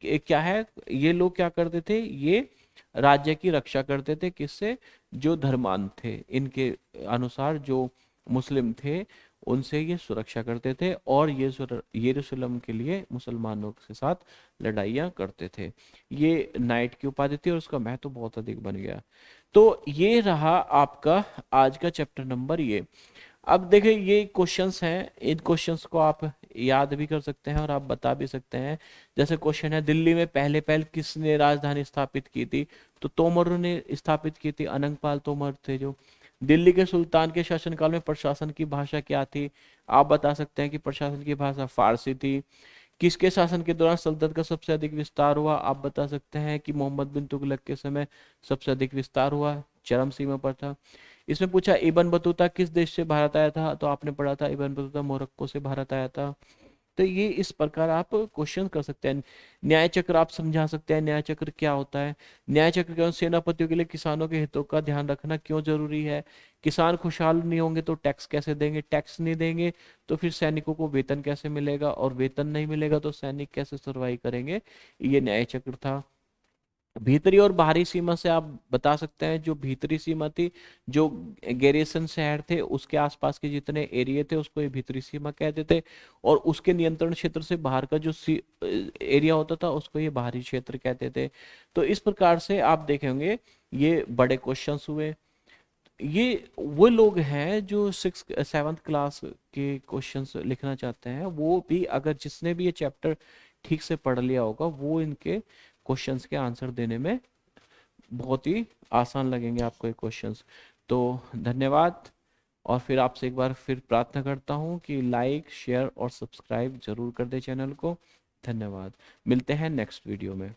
A: क्या है, ये लोग क्या करते थे? ये राज्य की रक्षा करते थे। किससे? जो धर्मांध थे, इनके अनुसार जो मुस्लिम थे उनसे ये सुरक्षा करते थे और ये यरूशलेम के लिए मुसलमानों के साथ लड़ाइयाँ करते थे। ये नाइट की उपाधि थी और उसका महत्व बहुत अधिक बन गया। तो ये रहा आपका आज का चैप्टर नंबर ये। अब देखिए ये क्वेश्चंस हैं, इन क्वेश्चंस को आप याद भी कर सकते हैं और आप बता भी सकते हैं। जैसे क्वेश्चन है, दिल्ली में पहले पहल किसने राजधानी स्थापित की थी? तो तोमरों ने स्थापित की थी, अनंगपाल तोमर थे जो। दिल्ली के सुल्तान के शासनकाल में प्रशासन की भाषा क्या थी? आप बता सकते हैं कि प्रशासन की भाषा फारसी थी। किसके शासन के दौरान सल्तनत का सबसे अधिक विस्तार हुआ? आप बता सकते हैं कि मोहम्मद बिन तुगलक के समय सबसे अधिक विस्तार हुआ, चरम सीमा पर था। इसमें पूछा इबन बतूता किस देश से भारत आया था? तो आपने पढ़ा था इबन बतूता मोरक्को से भारत आया था। तो ये इस प्रकार आप क्वेश्चन कर सकते हैं। न्याय चक्र आप समझा सकते हैं, न्याय चक्र क्या होता है। न्याय चक्र के सेनापतियों के लिए किसानों के हितों का ध्यान रखना क्यों जरूरी है। किसान खुशहाल नहीं होंगे तो टैक्स कैसे देंगे, टैक्स नहीं देंगे तो फिर सैनिकों को वेतन कैसे मिलेगा, और वेतन नहीं मिलेगा तो सैनिक कैसे सर्वाइव करेंगे। ये न्याय चक्र था। भीतरी और बाहरी सीमा से आप बता सकते हैं, जो भीतरी सीमा थी, जो गैरिसन शहर थे उसके आसपास के जितने एरिया थे उसको ये भीतरी सीमा कहते थे। और उसके नियंत्रण क्षेत्र से बाहर का जो एरिया होता था उसको ये बाहरी क्षेत्र कहते थे। तो इस प्रकार से आप देखेंगे ये बड़े क्वेश्चंस हुए। ये वो लोग हैं जो 6th 7th क्लास के क्वेश्चंस लिखना चाहते हैं, वो भी अगर जिसने भी ये चैप्टर ठीक से पढ़ लिया होगा वो इनके क्वेश्चंस के आंसर देने में बहुत ही आसान लगेंगे आपको ये क्वेश्चंस। तो धन्यवाद। और फिर आपसे एक बार फिर प्रार्थना करता हूँ कि लाइक, शेयर और सब्सक्राइब जरूर कर दे चैनल को। धन्यवाद। मिलते हैं नेक्स्ट वीडियो में।